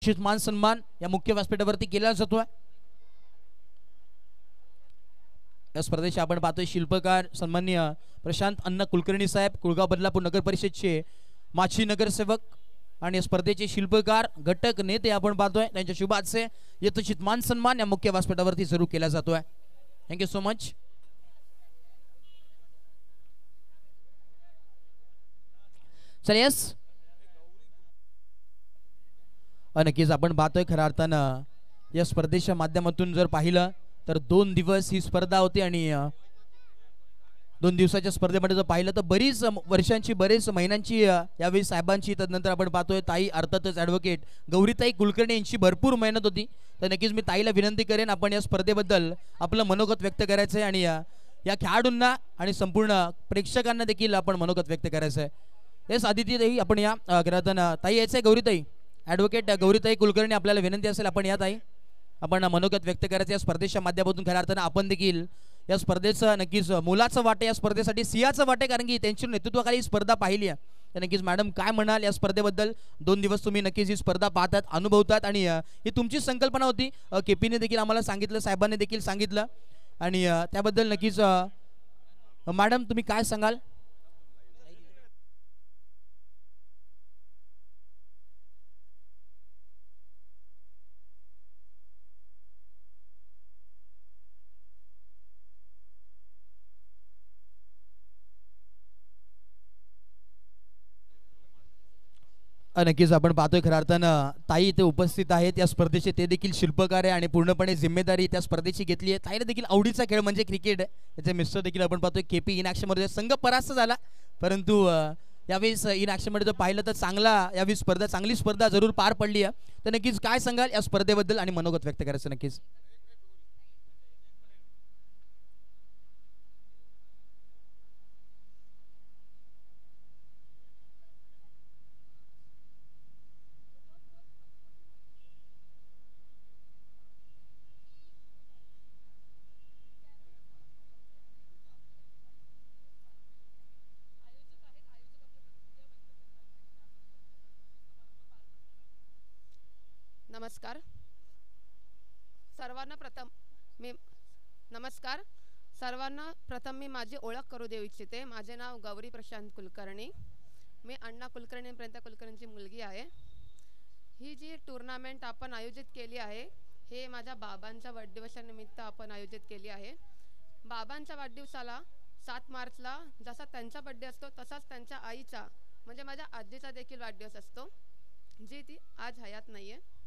मान सन्मान या मुख्य व्यासपीठावरती केला जातोय। या स्पर्धेचे आपण पाहतोय शिल्पकार सन्माननीय प्रशांत अण्णा कुलकर्णी साहेब, कुळगाव बदलापूर नगर परिषदचे माजी नगरसेवक आणि स्पर्धेचे शिल्पकार घटक नेते आपण पाहतोय। त्यांच्या शुभ हास्य यथोचित मान सन्मान या मुख्य व्यासपीठावरती जरूर केला जातोय। Thank you so much. चल यस, नक्कीच आपण पाहतोय खऱ्या अर्थानं या स्पर्धेच्या माध्यमातून जर पाहिलं तर 2 दिवस ही स्पर्धा होती आणि 2 दिवसाच्या स्पर्धेमध्ये जर पाहिलं तर बरीच वर्षांची बरेच महिन्यांची यावेळी साहेबांची, तदनंतर आपण पाहतोय ताई अर्थातच ॲडव्होकेट गौरीताई कुलकर्णी यांची भरपूर मेहनत होती। तर नक्कीच मी ताईला विनंती करेन आपण या स्पर्धेबद्दल आपलं मनोगत व्यक्त करायचं आहे आणि या खेळाडूंना आणि संपूर्ण प्रेक्षकांना देखील आपण मनोगत व्यक्त करायचं आहे। हेच आदिती ताई आपण या घरातून ताई यायचं आहे, गौरीताई ॲडव्होकेट गौरीताई कुलकर्णी आपल्याला विनंती असेल आपण या ताई आपण मनोगत व्यक्त करायचं या स्पर्धेच्या माध्यमातून। खऱ्या अर्थानं आपण देखील या स्पर्धेचं नक्कीच मोलाचं वाटे या स्पर्धेसाठी सिंहाचं वाटे, कारण की त्यांच्या नेतृत्वाखाली स्पर्धा पाहिली आहे। तर नक्कीच मॅडम काय म्हणाल या स्पर्धेबद्दल? 2 दिवस तुम्ही नक्कीच ही स्पर्धा पाहतात, अनुभवतात आणि ही तुमची संकल्पना होती, केपीने देखील आम्हाला सांगितलं, साहेबांनी देखील सांगितलं आणि त्याबद्दल नक्कीच मॅडम तुम्ही काय सांगाल? नक्कीच आपण पाहतोय खऱ्या अर्थानं ताई इथे उपस्थित आहेत या स्पर्धेचे, ते देखील शिल्पकार आहे आणि पूर्णपणे जिम्मेदारी त्या स्पर्धेची घेतली आहे। ताईला देखील आवडीचा खेळ म्हणजे क्रिकेट आहे, त्याचे मिस्टर देखील आपण पाहतोय केपी इन ॲक्शनमध्ये संघ परास्त झाला, परंतु यावेळेस इन ॲक्शनमध्ये जर पाहिलं तर यावेळी चांगली स्पर्धा जरूर पार पडली आहे। तर नक्कीच काय सांगाल या स्पर्धेबद्दल आणि मनोगत व्यक्त करायचं नक्कीच? नमस्कार सर्वांना प्रथम मी माझी ओळख करू देऊ इच्छिते। माझे नाव गौरी प्रशांत कुलकर्णी, मी अण्णा कुलकर्णी आणि प्रियंका कुलकर्णींची मुलगी आहे। ही जी टूर्नामेंट आपण आयोजित केली आहे हे माझ्या बाबांच्या वाढदिवसानिमित्त आपण आयोजित केली आहे। बाबांच्या वाढदिवसाला 7 मार्चला जसा त्यांचा बर्थडे असतो तसाच त्यांच्या आईचा म्हणजे माझ्या आजीचा देखील वाढदिवस असतो, जी ती आज हयात नाही आहे।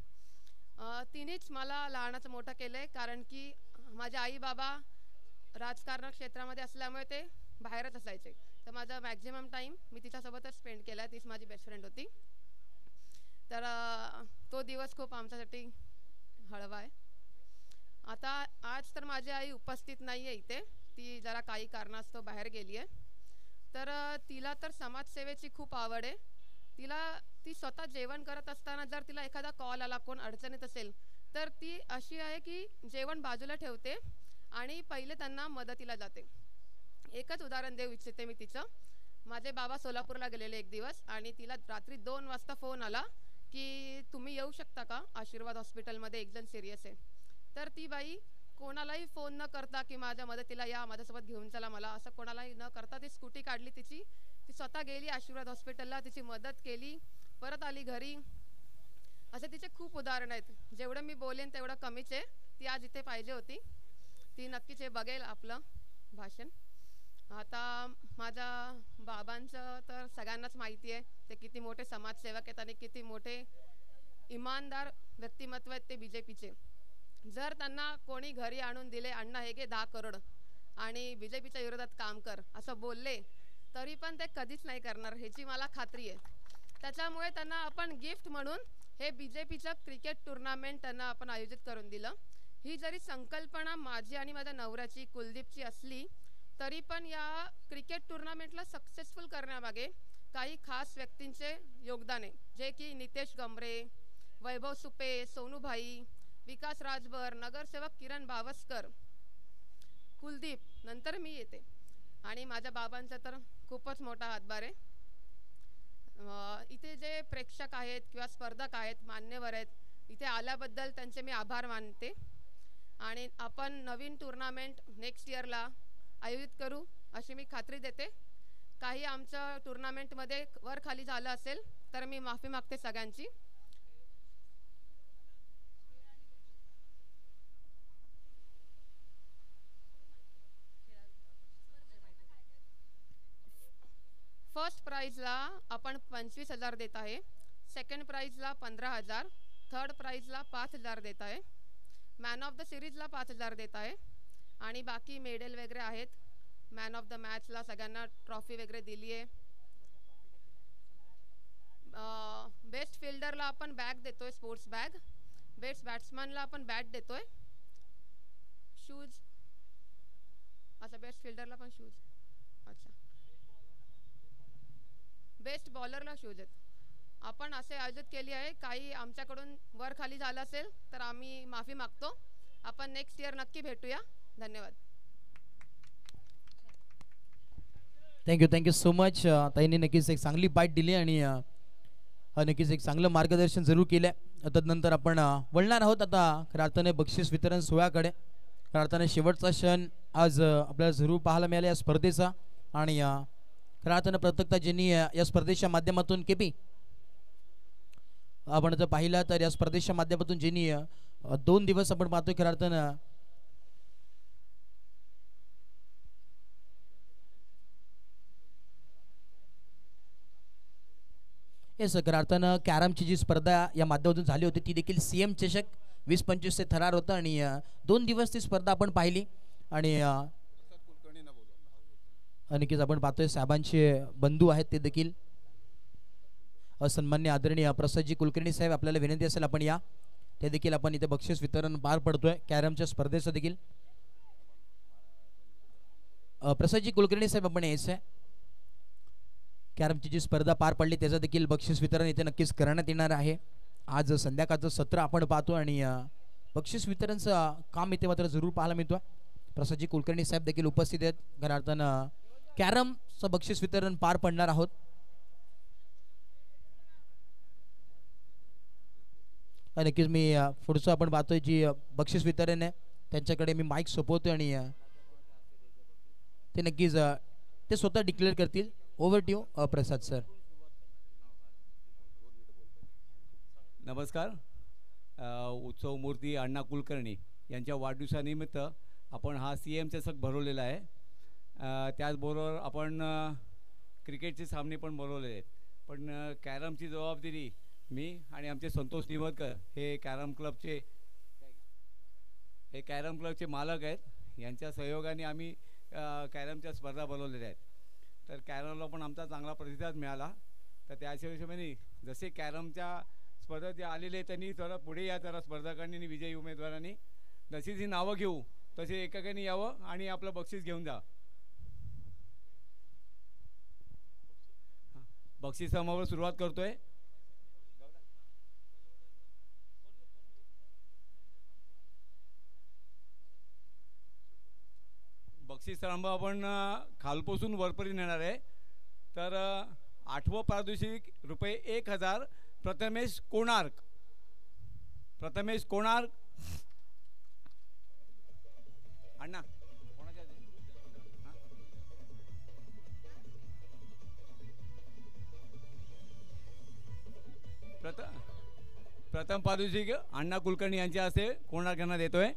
तिनेच मला लहानाचं मोठं केलं आहे, कारण की माझे आई बाबा राजकारण क्षेत्रामध्ये असल्यामुळे ते बाहेरच असायचे, तर माझा मॅक्झिमम टाईम मी तिच्यासोबतच स्पेंड केला, तीच माझी बेस्ट फ्रेंड होती। तर तो दिवस खूप आमच्यासाठी हळवा आहे। आता आज तर माझी आई उपस्थित नाही आहे इथे, ती जरा काही कारणास्तव बाहेर गेली आहे। तर तिला तर समाजसेवेची खूप आवड आहे। ती स्वतः जेवण करत असताना जर तिला एखादा कॉल आला, कोण अडचणीत असेल, तर ती अशी आहे की जेवण बाजूला ठेवते आणि पहिले त्यांना मदतीला जाते। एकच उदाहरण देऊ इच्छिते मी तिचं। माझे बाबा सोलापूरला गेलेले एक दिवस आणि तिला रात्री 2 वाजता फोन आला की तुम्ही येऊ शकता का, आशीर्वाद हॉस्पिटलमध्ये एकजण सिरियस आहे। तर ती बाई कोणालाही फोन न करता की माझ्या मदतीला या, माझ्यासोबत घेऊन चला मला, असं कोणालाही न करता ती स्कूटी काढली ती स्वतः गेली आशीर्वाद हॉस्पिटलला, तिची मदत केली, परत आली घरी। असे तिचे खूप उदाहरण आहेत, जेवढं मी बोलेन तेवढं कमीच आहे। ती आज इथे पाहिजे होती, ती नक्कीच हे बघेल आपलं भाषण। आता माझ्या बाबांचं तर सगळ्यांनाच माहिती आहे, ते किती मोठे समाजसेवक आहेत आणि किती मोठे इमानदार व्यक्तिमत्व आहेत ते BJPचे। जर त्यांना कोणी घरी आणून दिले, अण्णा हे घे 10 करोड आणि BJPच्या विरोधात काम कर असं बोलले, तरी पण ते कधीच नाही करणार ह्याची मला खात्री आहे। त्याच्यामुळे त्यांना आपण गिफ्ट म्हणून हे BJPचं क्रिकेट टूर्नामेंट त्यांना आपण आयोजित करून दिलं। ही जरी संकल्पना माझी आणि माझ्या नवऱ्याची कुलदीपची असली तरी पण या क्रिकेट टूर्नामेंटला सक्सेसफुल करण्यामागे काही खास व्यक्तींचे योगदान आहे, जे की नितेश गमरे, वैभव सुपे, सोनूभाई, विकास राजभर, नगरसेवक किरण बावस्कर, कुलदीप, नंतर मी येते आणि माझ्या बाबांचा तर खूपच मोठा हातभार आहे। इथे जे प्रेक्षक आहेत किंवा स्पर्धक आहेत, मान्यवर आहेत, इथे आल्याबद्दल त्यांचे मी आभार मानते आणि आपण नवीन टुर्नामेंट नेक्स्ट इयरला आयोजित करू अशी मी खात्री देते. काही आमच्या टुर्नामेंटमध्ये वर खाली झालं असेल तर मी माफी मागते सगळ्यांची. फर्स्ट प्राइजला आपण 25,000 देत आहे, सेकंड प्राइजला 15,000, थर्ड प्राइजला 5,000 देत आहे, मॅन ऑफ द सिरीजला 5,000 देत आहे आणि बाकी मेडल वगैरे आहेत. मॅन ऑफ द मॅचला सगळ्यांना ट्रॉफी वगैरे दिली आहे. बेस्ट फिल्डरला आपण बॅग देतोय, स्पोर्ट्स बॅग. बेस्ट बॅट्समनला आपण बॅट देतोय, शूज. अच्छा, बेस्ट फिल्डरला पण शूज. अच्छा, बेस्ट बॉलरला शूज आहेत. आपण असे आयोजित केली आहे. काही आमच्याकडून वर खाली झालं असेल तर आम्ही माफी मागतो. आपण नेक्स्ट इयर नक्की भेटूया. धन्यवाद. Thank you so much. ताईंनी नक्कीच एक चांगली बाईट दिली आणि नक्कीच एक चांगलं मार्गदर्शन जरूर केलं आहे. तदनंतर आपण वळणार आहोत आता खऱ्या अर्थाने बक्षीस वितरण सोहळ्याकडे. खऱ्या अर्थाने शेवटचा क्षण आज आपल्याला जरूर पाहायला मिळाला या स्पर्धेचा आणि खऱ्या अर्थानं प्रत्येकता ज्यांनी या स्पर्धेच्या माध्यमातून केपी आपण जर पाहिलं तर या स्पर्धेच्या माध्यमातून ज्यांनी 2 दिवस आपण पाहतोय खऱ्या अर्थानं खऱ्या अर्थानं कॅरमची जी स्पर्धा या माध्यमातून झाली होती ती देखील CM चषक 20-25 चे थरार होतं आणि 2 दिवस ती स्पर्धा आपण पाहिली आणि नक्कीच आपण पाहतोय साहेबांचे बंधू आहेत ते देखील सन्मान्य आदरणीय प्रसादजी कुलकर्णी साहेब. आपल्याला विनंती असेल आपण या ते देखील आपण इथे बक्षीस वितरण पार पडतोय कॅरमच्या स्पर्धेचं देखील. प्रसादजी कुलकर्णी साहेब आपण यायचं आहे. कॅरमची जी स्पर्धा पार पडली त्याचं देखील बक्षीस वितरण इथे नक्कीच करण्यात येणार आहे. आज संध्याकाळचं सत्र आपण पाहतो आणि बक्षीस वितरणचं काम इथे मात्र जरूर पाहायला मिळतोय. प्रसादजी कुलकर्णी साहेब देखील उपस्थित आहेत. खऱ्या अर्थानं कॅरमचं बक्षीस वितरण पार पडणार आहोत. नक्कीच मी पुढचं आपण पाहतोय जी बक्षीस वितरण आहे त्यांच्याकडे मी माईक सोपवतोय आणि ते नक्कीच ते स्वतः डिक्लेअर करतील. Over to you Prasad sir. नमस्कार. उत्सव मूर्ती अण्णा कुलकर्णी यांच्या वाढदिवसानिमित्त आपण हा CM चषक भरवलेला आहे. त्याचबरोबर आपण क्रिकेटचे सामने पण भरवलेले आहेत. पण कॅरमची जबाबदारी मी आणि आमचे संतोष निवडकर हे कॅरम क्लबचे मालक आहेत. यांच्या सहयोगाने आम्ही कॅरमच्या स्पर्धा भरवलेल्या आहेत. तर कॅरमला पण आमचा चांगला प्रतिसाद मिळाला. तर त्याच्या हिशोबाने जसे कॅरमच्या स्पर्धेत जे आलेले त्यांनी जरा पुढे या, जरा स्पर्धकांनी आणि विजयी उमेदवारांनी जशी जी नावं घेऊ तसे एकाकाने यावं आणि आपलं बक्षीस घेऊन जा. बक्षीस समारोह सुरुवात करतोय. बक्षीस समारंभ आपण खालपासून वरपर्यंत नेणार आहे. तर 8वं पारितोषिक ₹1,000 प्रथमेश कोणार्क. अण्णा कोणाच्या प्रथम पारितोषिक अण्णा कुलकर्णी यांच्या हस्ते कोणार्क यांना देतोय.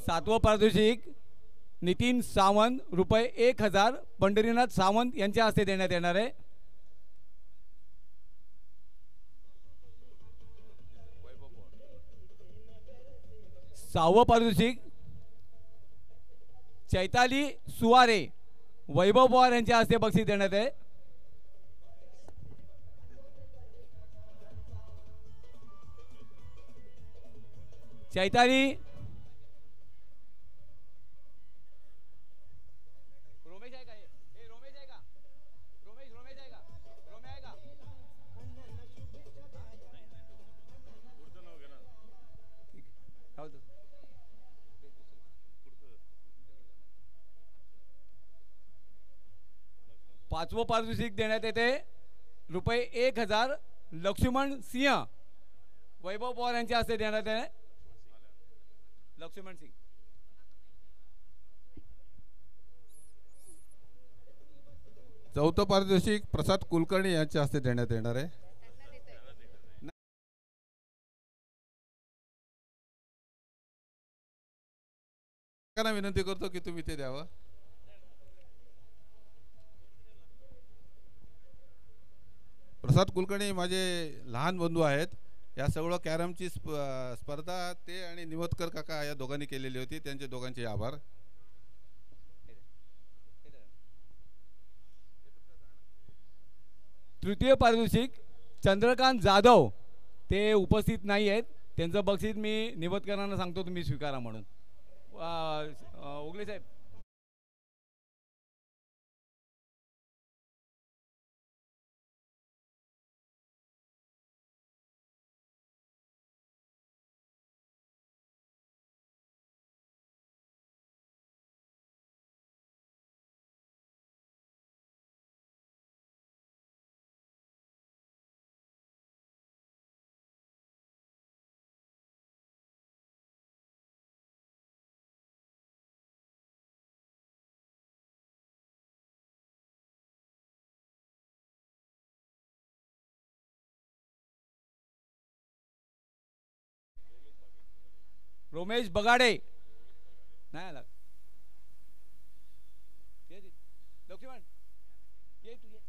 सातवं पारितोषिक नितीन सावंत ₹1,000 पंढरीनाथ सावंत यांच्या हस्ते देण्यात येणार आहे. सहावं पारितोषिक चैताली सुवारे वैभव पवार यांच्या हस्ते बक्षीस देण्यात आहे. चैताली पाचवं पारितोषिक देण्यात येते ₹1000 लक्ष्मण सिंह वैभव पवार यांच्या हस्ते देण्यात येते. लक्ष्मण सिंह. चौथं पारितोषिक प्रसाद कुलकर्णी यांच्या हस्ते देण्यात येणार आहे. विनंती करतो की तुम्ही ते द्यावं. प्रसाद कुलकर्णी माझे लहान बंधू आहेत. या सगळं कॅरमची स्पर्धा ते आणि निवतकर काका या दोघांनी केलेली होती. त्यांचे दोघांचे आभार. तृतीय पारितोषिक चंद्रकांत जाधव ते उपस्थित नाही आहेत. त्यांचं बक्षीस मी निवतकरांना सांगतो तुम्ही स्वीकारा म्हणून. उगले साहेब. रोमेश बगाडे नाही आला. लक्ष्मण ये तू ये.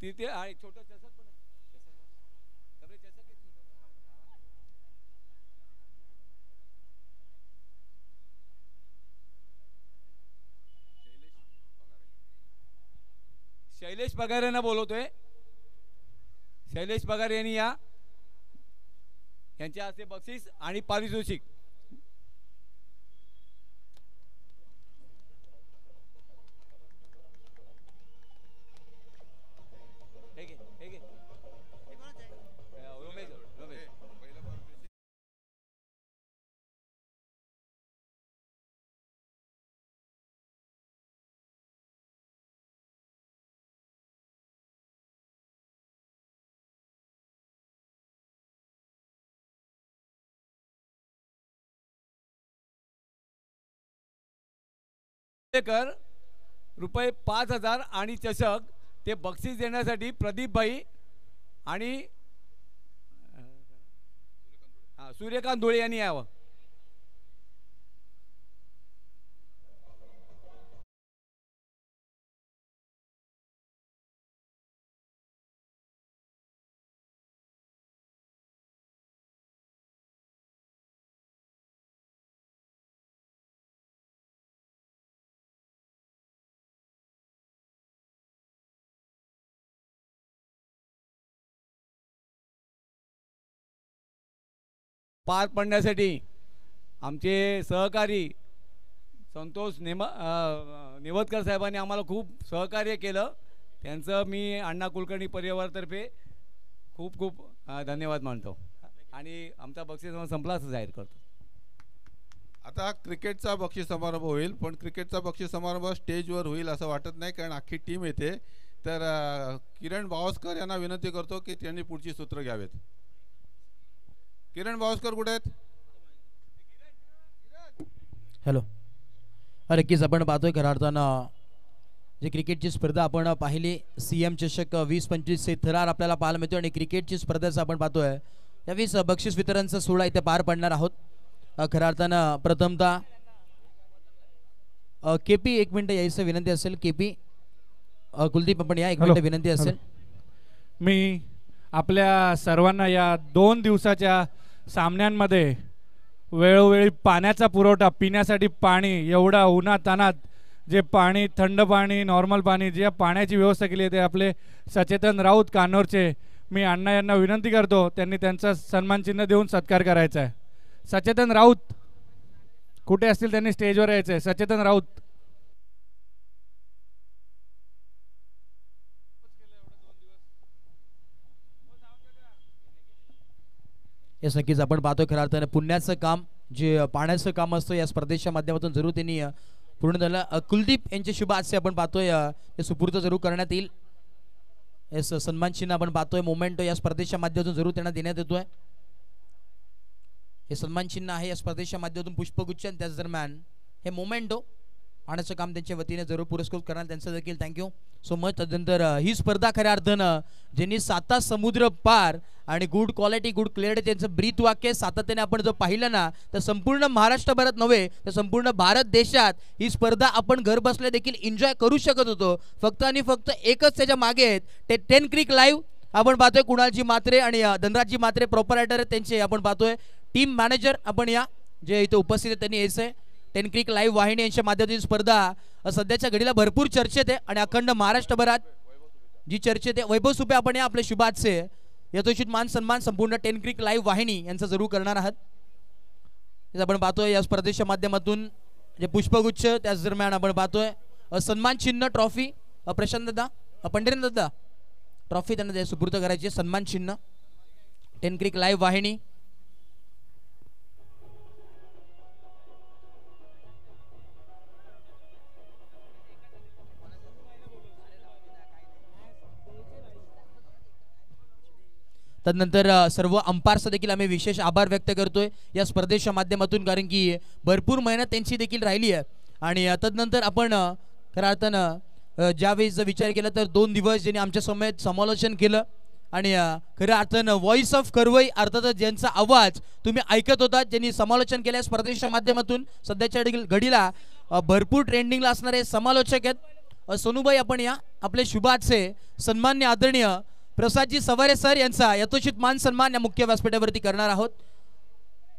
तिथे आहे छोटं चषक पण आहे. शैलेश पगार यांना बोलवतोय. शैलेश पगार यांनी या. यांच्या हस्ते बक्षीस आणि पारितोषिक. कर ₹5000 आणि चषक ते बक्षीस देण्यासाठी प्रदीप भाई आणि सूर्यकांत धुळे यांनी यावं. पार पडण्यासाठी आमचे सहकारी संतोष निवतकर साहेबांनी आम्हाला खूप सहकार्य केलं. त्यांचं मी अण्णा कुलकर्णी परिवारातर्फे खूप खूप धन्यवाद मानतो आणि आमचा बक्षीस संपला असं जाहीर करतो. आता क्रिकेटचा बक्षीस समारंभ होईल. पण क्रिकेटचा बक्षीस समारंभ स्टेजवर होईल असं वाटत नाही, कारण अख्खी टीम येते. तर किरण बावस्कर यांना विनंती करतो की त्यांनी पुढची सूत्र घ्यावेत. किरण बावस्कर कुठे आहेत? हॅलो. नक्कीच आपण पाहतोय खऱ्या अर्थानं जे क्रिकेटची स्पर्धा आपण पाहिली. CM चषक 20-25 चे थरार आपल्याला पाहायला मिळतो आणि क्रिकेटची स्पर्धेचं आपण पाहतोय. यावेळी बक्षीस वितरणचा सोहळा इथे पार पडणार आहोत. खऱ्या अर्थानं प्रथमतः KP 1 मिनिट यायचं विनंती असेल. KP कुलदीप आपण या 1 मिनिट विनंती असेल. मी आपल्या सर्वांना या 2 दिवसाच्या सामन्यांमध्ये वेळोवेळी पाण्याचा पुरवठा, पिण्यासाठी पाणी, एवढा उन्हातान्हात जे पाणी, थंड पाणी, नॉर्मल पाणी, जे पाण्याची व्यवस्था केली आहे ते आपले सचेतन राऊत कान्होरचे मी अण्णा यांना विनंती करतो त्यांनी त्यांचा सन्मानचिन्ह देऊन सत्कार करायचा आहे. सचेतन राऊत कुठे असतील त्यांनी स्टेजवर यायचं आहे. सचेतन राऊत. येस नक्कीच आपण पाहतोय खऱ्या अर्थाने पुण्याचं काम जे पाण्याचं काम असतं या स्पर्धेच्या माध्यमातून जरूर त्यांनी पूर्ण झालं. कुलदीप यांचे शुभ हास्य आपण पाहतोय ते सुपूर्द जरूर करण्यात येईल. येस सन्मान चिन्ह आपण पाहतोय मोमेंटो या स्पर्धेच्या माध्यमातून जरूर त्यांना देण्यात येतोय. हे सन्मान चिन्ह आहे या स्पर्धेच्या माध्यमातून पुष्पगुच्छ आणि त्याच दरम्यान हे मोमेंटो पाण्याचं काम त्यांच्या वतीने जरूर पुरस्कृत करणार त्यांचं देखील थँक्यू सो मच. त्यानंतर ही स्पर्धा खऱ्या अर्थानं ज्यांनी 7 समुद्र पार आणि गुड क्वालिटी गुड क्लिअरिटी त्यांचं ब्रीथ वाक्य सातत्याने आपण जर पाहिलं ना तर संपूर्ण महाराष्ट्रभरात नव्हे तर संपूर्ण भारत देशात ही स्पर्धा आपण घर बसल्या देखील एन्जॉय करू शकत होतो. फक्त आणि फक्त एकच त्याच्या मागे आहेत ते 10 क्रिक लाईव्ह आपण पाहतोय. कुणालजी मात्रे आणि धनराजजी मात्रे प्रॉपरायटर आहेत त्यांचे आपण पाहतोय टीम मॅनेजर आपण या जे इथे उपस्थित आहेत त्यांनी यायचं आहे. 10 क्रिक लाईव्ह वाहिनी यांच्या माध्यमातून स्पर्धा सध्याच्या घडीला भरपूर चर्चेत आहे आणि अखंड महाराष्ट्रभरात जी चर्चेत आहे. वैभव सुपे आपण या आपले शुभाचे यथोचित मान सन्मान संपूर्ण 10 क्रिक लाईव्ह वाहिनी यांचा जरूर करणार आहात. आपण पाहतोय या स्पर्धेच्या माध्यमातून जे पुष्पगुच्छ त्याच दरम्यान आपण पाहतोय सन्मान चिन्ह ट्रॉफी प्रशांत दादा पंढरीन दादा ट्रॉफी त्यांना सुपूर्द करायची सन्मान चिन्ह 10 क्रिक लाईव्ह वाहिनी. तदनंतर सर्व अंपायर्सचा देखील आम्ही विशेष आभार व्यक्त करतोय या स्पर्धेच्या माध्यमातून कारण की भरपूर मेहनत त्यांची देखील राहिली आहे. आणि तदनंतर आपण खऱ्या अर्थानं ज्यावेळेस जर विचार केला तर 2 दिवस ज्यांनी आमच्या समेत समालोचन केलं आणि खऱ्या अर्थानं व्हॉइस ऑफ करवई अर्थातच ज्यांचा आवाज तुम्ही ऐकत होता ज्यांनी समालोचन केलं स्पर्धेच्या माध्यमातून सध्याच्या घडीला भरपूर ट्रेंडिंगला असणारे समालोचक आहेत. सोनूबाई आपण या आपले शुभाचे सन्मान्य आदरणीय प्रसादजी सवारे सर यांचा यथोचित मान सन्मान या मुख्य व्यासपीठावरती करणार आहोत.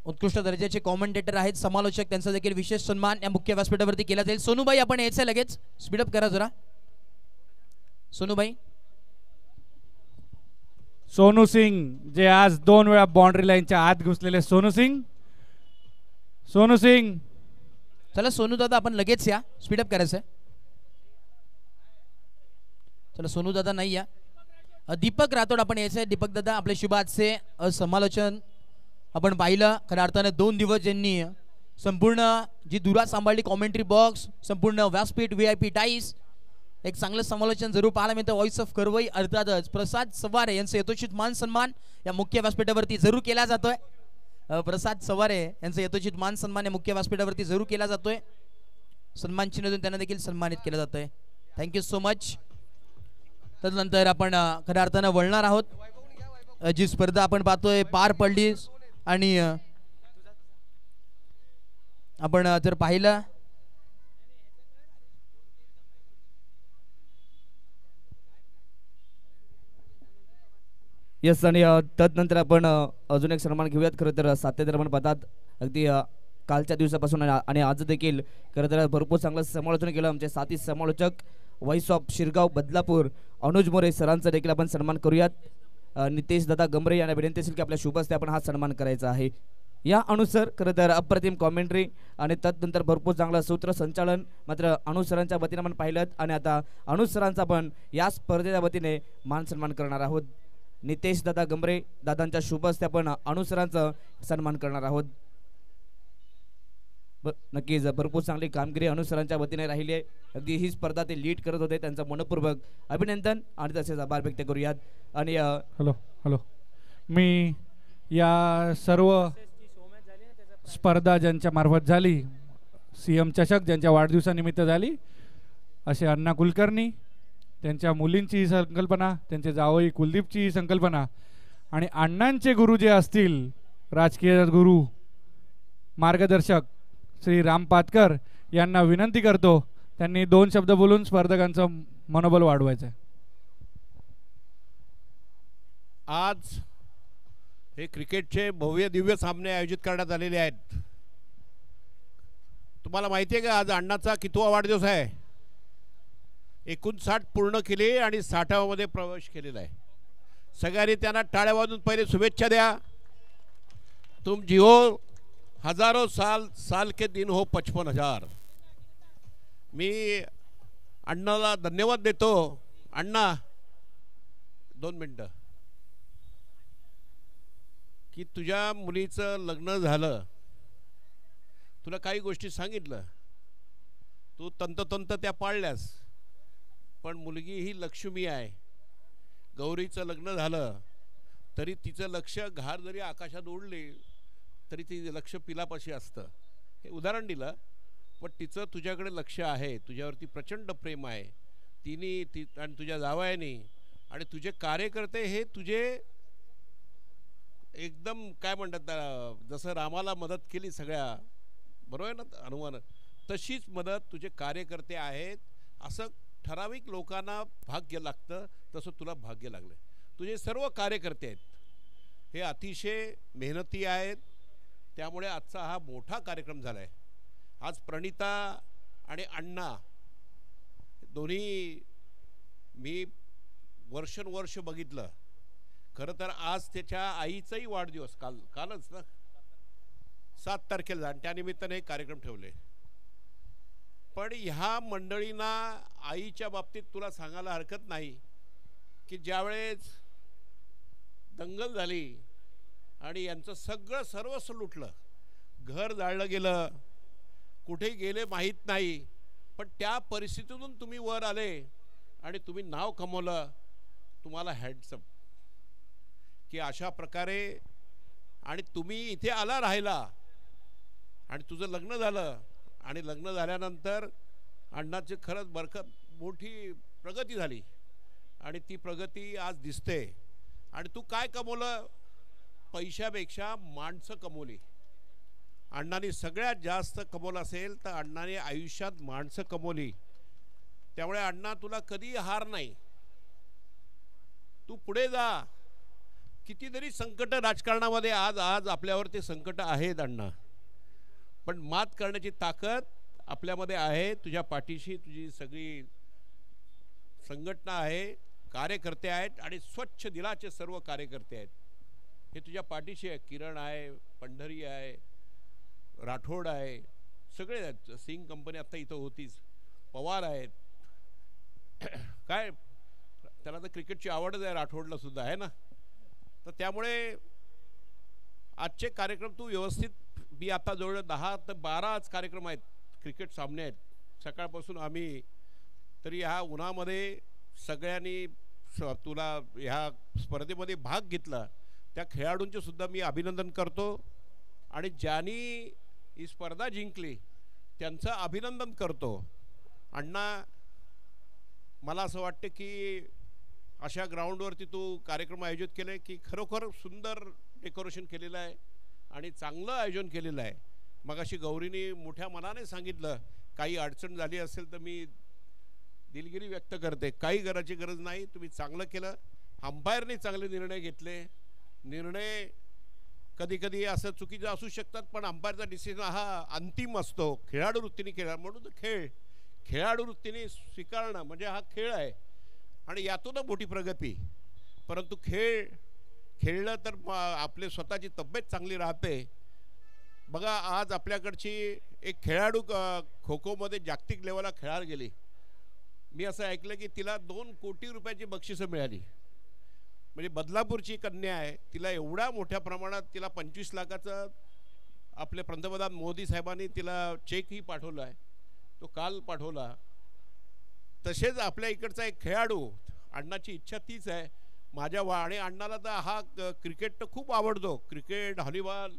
उत्कृष्ट दर्जाचे कॉमेंटेटर आहेत समालोचक त्यांचा देखील विशेष सन्मान या मुख्य व्यासपीठावरती केला जाईल. सोनूबाई आपण यायचं लगेच स्पीडअप करा जरा. सोनूबाई सोनू सिंग जे आज 2 वेळा बाउंड्री लाईनच्या आत घुसलेले सोनू सिंग चला सोनू दादा आपण लगेच या स्पीडअप करायचं. चला सोनू दादा नाही या दीपक राठोड आपण यायचं आहे. दीपक दादा आपले शुभाचे समालोचन आपण पाहिलं खऱ्या अर्थाने 2 दिवस ज्यांनी संपूर्ण जी दुरा सांभाळली कॉमेंट्री बॉक्स संपूर्ण व्यासपीठ VIP टाईस एक चांगलं समालोचन जरूर पाहायला मिळतं. व्हॉइस ऑफ करवई अर्थातच प्रसाद सवारे यांचं यथोचित मान सन्मान या मुख्य व्यासपीठावरती जरूर केला जातोय. प्रसाद सवारे यांचं यथोचित मान सन्मान या मुख्य व्यासपीठावरती जरूर केला जातोय. सन्मान चिन्हातून त्यांना देखील सन्मानित केलं जातंय. Thank you so much. तदनंतर आपण खऱ्या अर्थानं वळणार आहोत. जी स्पर्धा आपण पाहतोय पार पडली आणि आपण जर पाहिलं यस आणि तदनंतर आपण अजून एक सन्मान घेऊयात. खरं तर सातत्याने आपण पाहतात अगदी कालच्या दिवसापासून आणि आज देखील खरं तर भरपूर चांगलं समालोचन केलं आमचे साथी समालोचक व्हॉइस ऑफ शिरगाव बदलापूर अनुज मोरे सरांचा देखील आपण सन्मान करूयात. नितेश दादा गमरे यांना विनंती असेल की आपल्या शुभ हस्ते आपण हा सन्मान करायचा आहे. या अनुसार खरं तर अप्रतिम कॉमेंट्री आणि तदनंतर भरपूर चांगलं सूत्रसंचालन मात्र अनुज सरांच्या वतीने आपण पाहिलं आणि आता अनुज सरांचा आपण या स्पर्धेच्या वतीने मान सन्मान करणार आहोत. नितेश दादा गमरे दादांच्या शुभ हस्ते आपण अनुज सरांचा सन्मान करणार आहोत. नक्कीच भरपूर चांगली कामगिरी अनुज सरांच्या वतीने राहिली आहे. अगदी ही स्पर्धा ते लीड करत होते त्यांचा मनपूर्वक अभिनंदन आणि तसेच आभार व्यक्त करूयात. आणि हॅलो मी या सर्व स्पर्धा ज्यांच्या मार्फत झाली CM चषक ज्यांच्या वाढदिवसानिमित्त झाली असे अण्णा कुलकर्णी त्यांच्या मुलींची ही संकल्पना त्यांचे जावई कुलदीपची ही संकल्पना आणि अण्णांचे गुरु जे असतील राजकीय गुरु मार्गदर्शक श्री राम पातकर यांना विनंती करतो त्यांनी 2 शब्द बोलून स्पर्धकांचं मनोबल वाढवायचं आहे. आज हे क्रिकेटचे भव्य दिव्य सामने आयोजित करण्यात आलेले आहेत. तुम्हाला माहिती आहे का आज अण्णाचा कितवा वाढदिवस आहे? 59 पूर्ण केले आणि 60मध्ये प्रवेश केलेला आहे. सगळ्यांनी त्यांना टाळ्या वाजून पहिले शुभेच्छा द्या. तुम जिओ हजारों साल के दिन हो 55,000. मी अण्णाला धन्यवाद देतो. अण्णा 2 मिनटं की तुझ्या मुलीचं लग्न झालं, तुला काही गोष्टी सांगितलं, तू तंतोतंत त्या पाळल्यास, पण मुलगी ही लक्ष्मी आहे. गौरीचं लग्न झालं तरी तिचं लक्ष घार जरी आकाशात उडली तरी ती लक्ष पिलापाशी असतं. हे उदाहरण दिलं, पण तिचं तुझ्याकडे लक्ष आहे, तुझ्यावरती प्रचंड प्रेम आहे. ती आणि तुझ्या जावयाने आणि तुझे कार्यकर्ते हे तुझे एकदम काय म्हणतात, जसं रामाला मदत केली सगळ्या, बरोबर आहे ना हनुमान, तशीच मदत तुझे कार्यकर्ते आहेत. असं ठराविक लोकांना भाग्य लागतं, तसं तुला भाग्य लागलं. तुझे सर्व कार्यकर्ते आहेत हे अतिशय मेहनती आहेत. त्यामुळे आजचा हा मोठा कार्यक्रम झाला आहे. आज प्रणिता आणि अण्णा दोन्ही मी वर्षानुवर्ष बघितलं. खरं तर आज त्याच्या आईचाही वाढदिवस कालच ना 7 तारखेला, आणि त्यानिमित्ताने हे कार्यक्रम ठेवले. पण ह्या मंडळींना आईच्या बाबतीत तुला सांगायला हरकत नाही की ज्यावेळेस दंगल झाली आणि यांचं सगळं सर्वस्व लुटलं, घर जाळलं गेलं, कुठे गेले माहीत नाही, पण त्या परिस्थितीतून तुम्ही वर आले आणि तुम्ही नाव कमवलं. तुम्हाला हॅन्ड्सअप की अशा प्रकारे, आणि तुम्ही इथे आला राहिला आणि तुझं लग्न झालं, आणि लग्न झाल्यानंतर अण्णाची खरंच मोठी प्रगती झाली आणि ती प्रगती आज दिसते. आणि तू काय कमवलं? पैशापेक्षा माणसं कमवली. अण्णांनी सगळ्यात जास्त कमवलं असेल तर अण्णाने आयुष्यात माणसं कमवली. त्यामुळे अण्णा तुला कधी हार नाही, तू पुढे जा. कितीतरी संकट राजकारणामध्ये आज आपल्यावर ते संकट आहेत अण्णा, पण मात करण्याची ताकद आपल्यामध्ये आहे. तुझ्या पाठीशी तुझी सगळी संघटना आहे, कार्यकर्ते आहेत, आणि स्वच्छ दिलाचे सर्व कार्यकर्ते आहेत हे तुझ्या पाठीशी आहे. किरण आहे, पंढरी आहे, राठोड आहे, सगळे आहेत. सिंग कंपनी आत्ता इथं होतीच, पवार आहेत. काय त्याला तर क्रिकेटची आवडच आहे, राठोडला सुद्धा आहे ना. तर त्यामुळे आजचे कार्यक्रम तू व्यवस्थित, मी आता जवळ 10 ते 12 आज कार्यक्रम आहेत, क्रिकेट सामने आहेत सकाळपासून. आम्ही तरी ह्या उन्हामध्ये सगळ्यांनी तुला ह्या स्पर्धेमध्ये भाग घेतला त्या खेळाडूंचे सुद्धा मी अभिनंदन करतो, आणि ज्यांनी ही स्पर्धा जिंकली त्यांचं अभिनंदन करतो. अण्णा, मला असं वाटतं की अशा ग्राउंडवरती तू कार्यक्रम आयोजित केले की खरोखर सुंदर डेकोरेशन केलेलं आहे आणि चांगलं आयोजन केलेलं आहे. मग अशी गौरीने मोठ्या मनाने सांगितलं, काही अडचण झाली असेल तर मी दिलगिरी व्यक्त करते, काही करायची गरज नाही, तुम्ही चांगलं केलं. अंपायरने चांगले निर्णय घेतले. निर्णय कधी कधी असं चुकीचं असू शकतात, पण अंपायरचा डिसिजन हा अंतिम असतो. खेळाडू वृत्तीने खेळा, म्हणून तर खेळाडू वृत्तीने स्वीकारणं म्हणजे हा खेळ आहे, आणि यातून मोठी प्रगती. परंतु खेळलं तर आपले स्वतःची तब्येत चांगली राहते. बघा, आज आपल्याकडची एक खेळाडू खो खोमध्ये जागतिक लेवलला खेळायला गेली. मी असं ऐकलं की तिला 2 कोटी रुपयाची बक्षिसं मिळाली. म्हणजे बदलापूरची कन्या आहे, तिला एवढ्या मोठ्या प्रमाणात तिला 25 लाखाचं आपले पंतप्रधान मोदी साहेबांनी तिला चेकही पाठवला आहे, तो काल पाठवला. तसेच आपल्या इकडचा एक खेळाडू, अण्णाची इच्छा तीच आहे माझ्या आणि अण्णाला तर हा क्रिकेट तर खूप आवडतो. क्रिकेट, हॉलीबॉल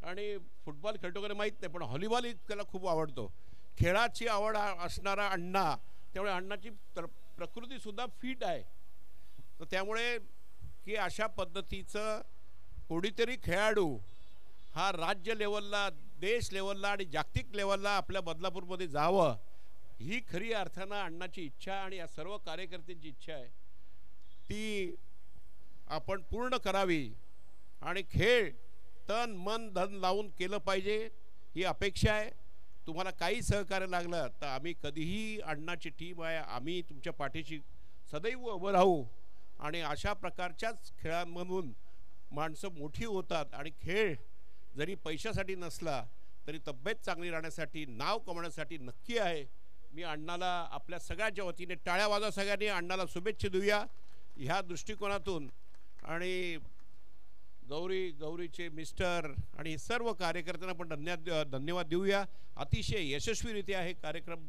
आणि फुटबॉल खेळतो का माहीत नाही, पण हॉलीबॉल त्याला खूप आवडतो. खेळाची आवड असणारा अण्णा, त्यामुळे अण्णाची प्रकृतीसुद्धा फिट आहे. तर त्यामुळे की अशा पद्धतीचं कोणीतरी खेळाडू हा राज्य लेवलला, देश लेवलला आणि जागतिक लेवलला आपल्या बदलापूरमध्ये जावं, ही खरी अर्थानं अण्णाची इच्छा आणि या सर्व कार्यकर्त्यांची इच्छा आहे. ती आपण पूर्ण करावी आणि खेळ तन मन धन लावून केलं पाहिजे, ही अपेक्षा आहे. तुम्हाला काही सहकार्य लागलं तर आम्ही कधीही, अण्णाची टीम आहे, आम्ही तुमच्या पाठीशी सदैव उभं राहू. आणि अशा प्रकारच्याच खेळांमधून माणसं मोठी होतात, आणि खेळ जरी पैशासाठी नसला तरी तब्येत चांगली राहण्यासाठी, नाव कमवण्यासाठी नक्की आहे. मी अण्णाला आपल्या सगळ्यांच्या वतीने टाळ्या वाजवा, सगळ्यांनी अण्णाला शुभेच्छा देऊया ह्या दृष्टिकोनातून. आणि गौरीचे मिस्टर आणि सर्व कार्यकर्त्यांना पण धन्यवाद देऊया. अतिशय यशस्वीरित्या हे कार्यक्रम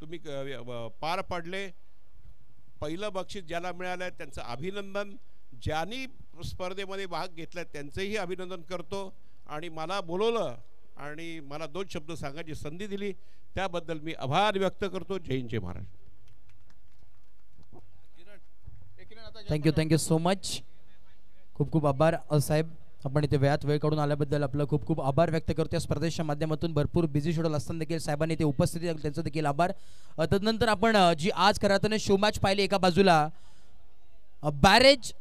तुम्ही पार पाडले. पहिलं बक्षीस ज्याला मिळालं आहे त्यांचं अभिनंदन. ज्यांनी स्पर्धेमध्ये भाग घेतला त्यांचंही अभिनंदन करतो. आणि मला बोलवलं आणि मला 2 शब्द सांगायची संधी दिली त्याबद्दल मी आभार व्यक्त करतो. जय हिंद, जय महाराष्ट्र. Thank you so much. खूप खूप आभार साहेब, आपण इथे वेळात वेळ काढून आल्याबद्दल आपलं खूप खूप आभार व्यक्त करतो. या स्पर्धेच्या माध्यमातून भरपूर बिझी शेड्यूल असताना देखील साहेबांनी ते उपस्थिती त्यांचं देखील आभार. तदनंतर आपण जी आज खऱ्या शो मॅच पाहिली, एका बाजूला बॅरेज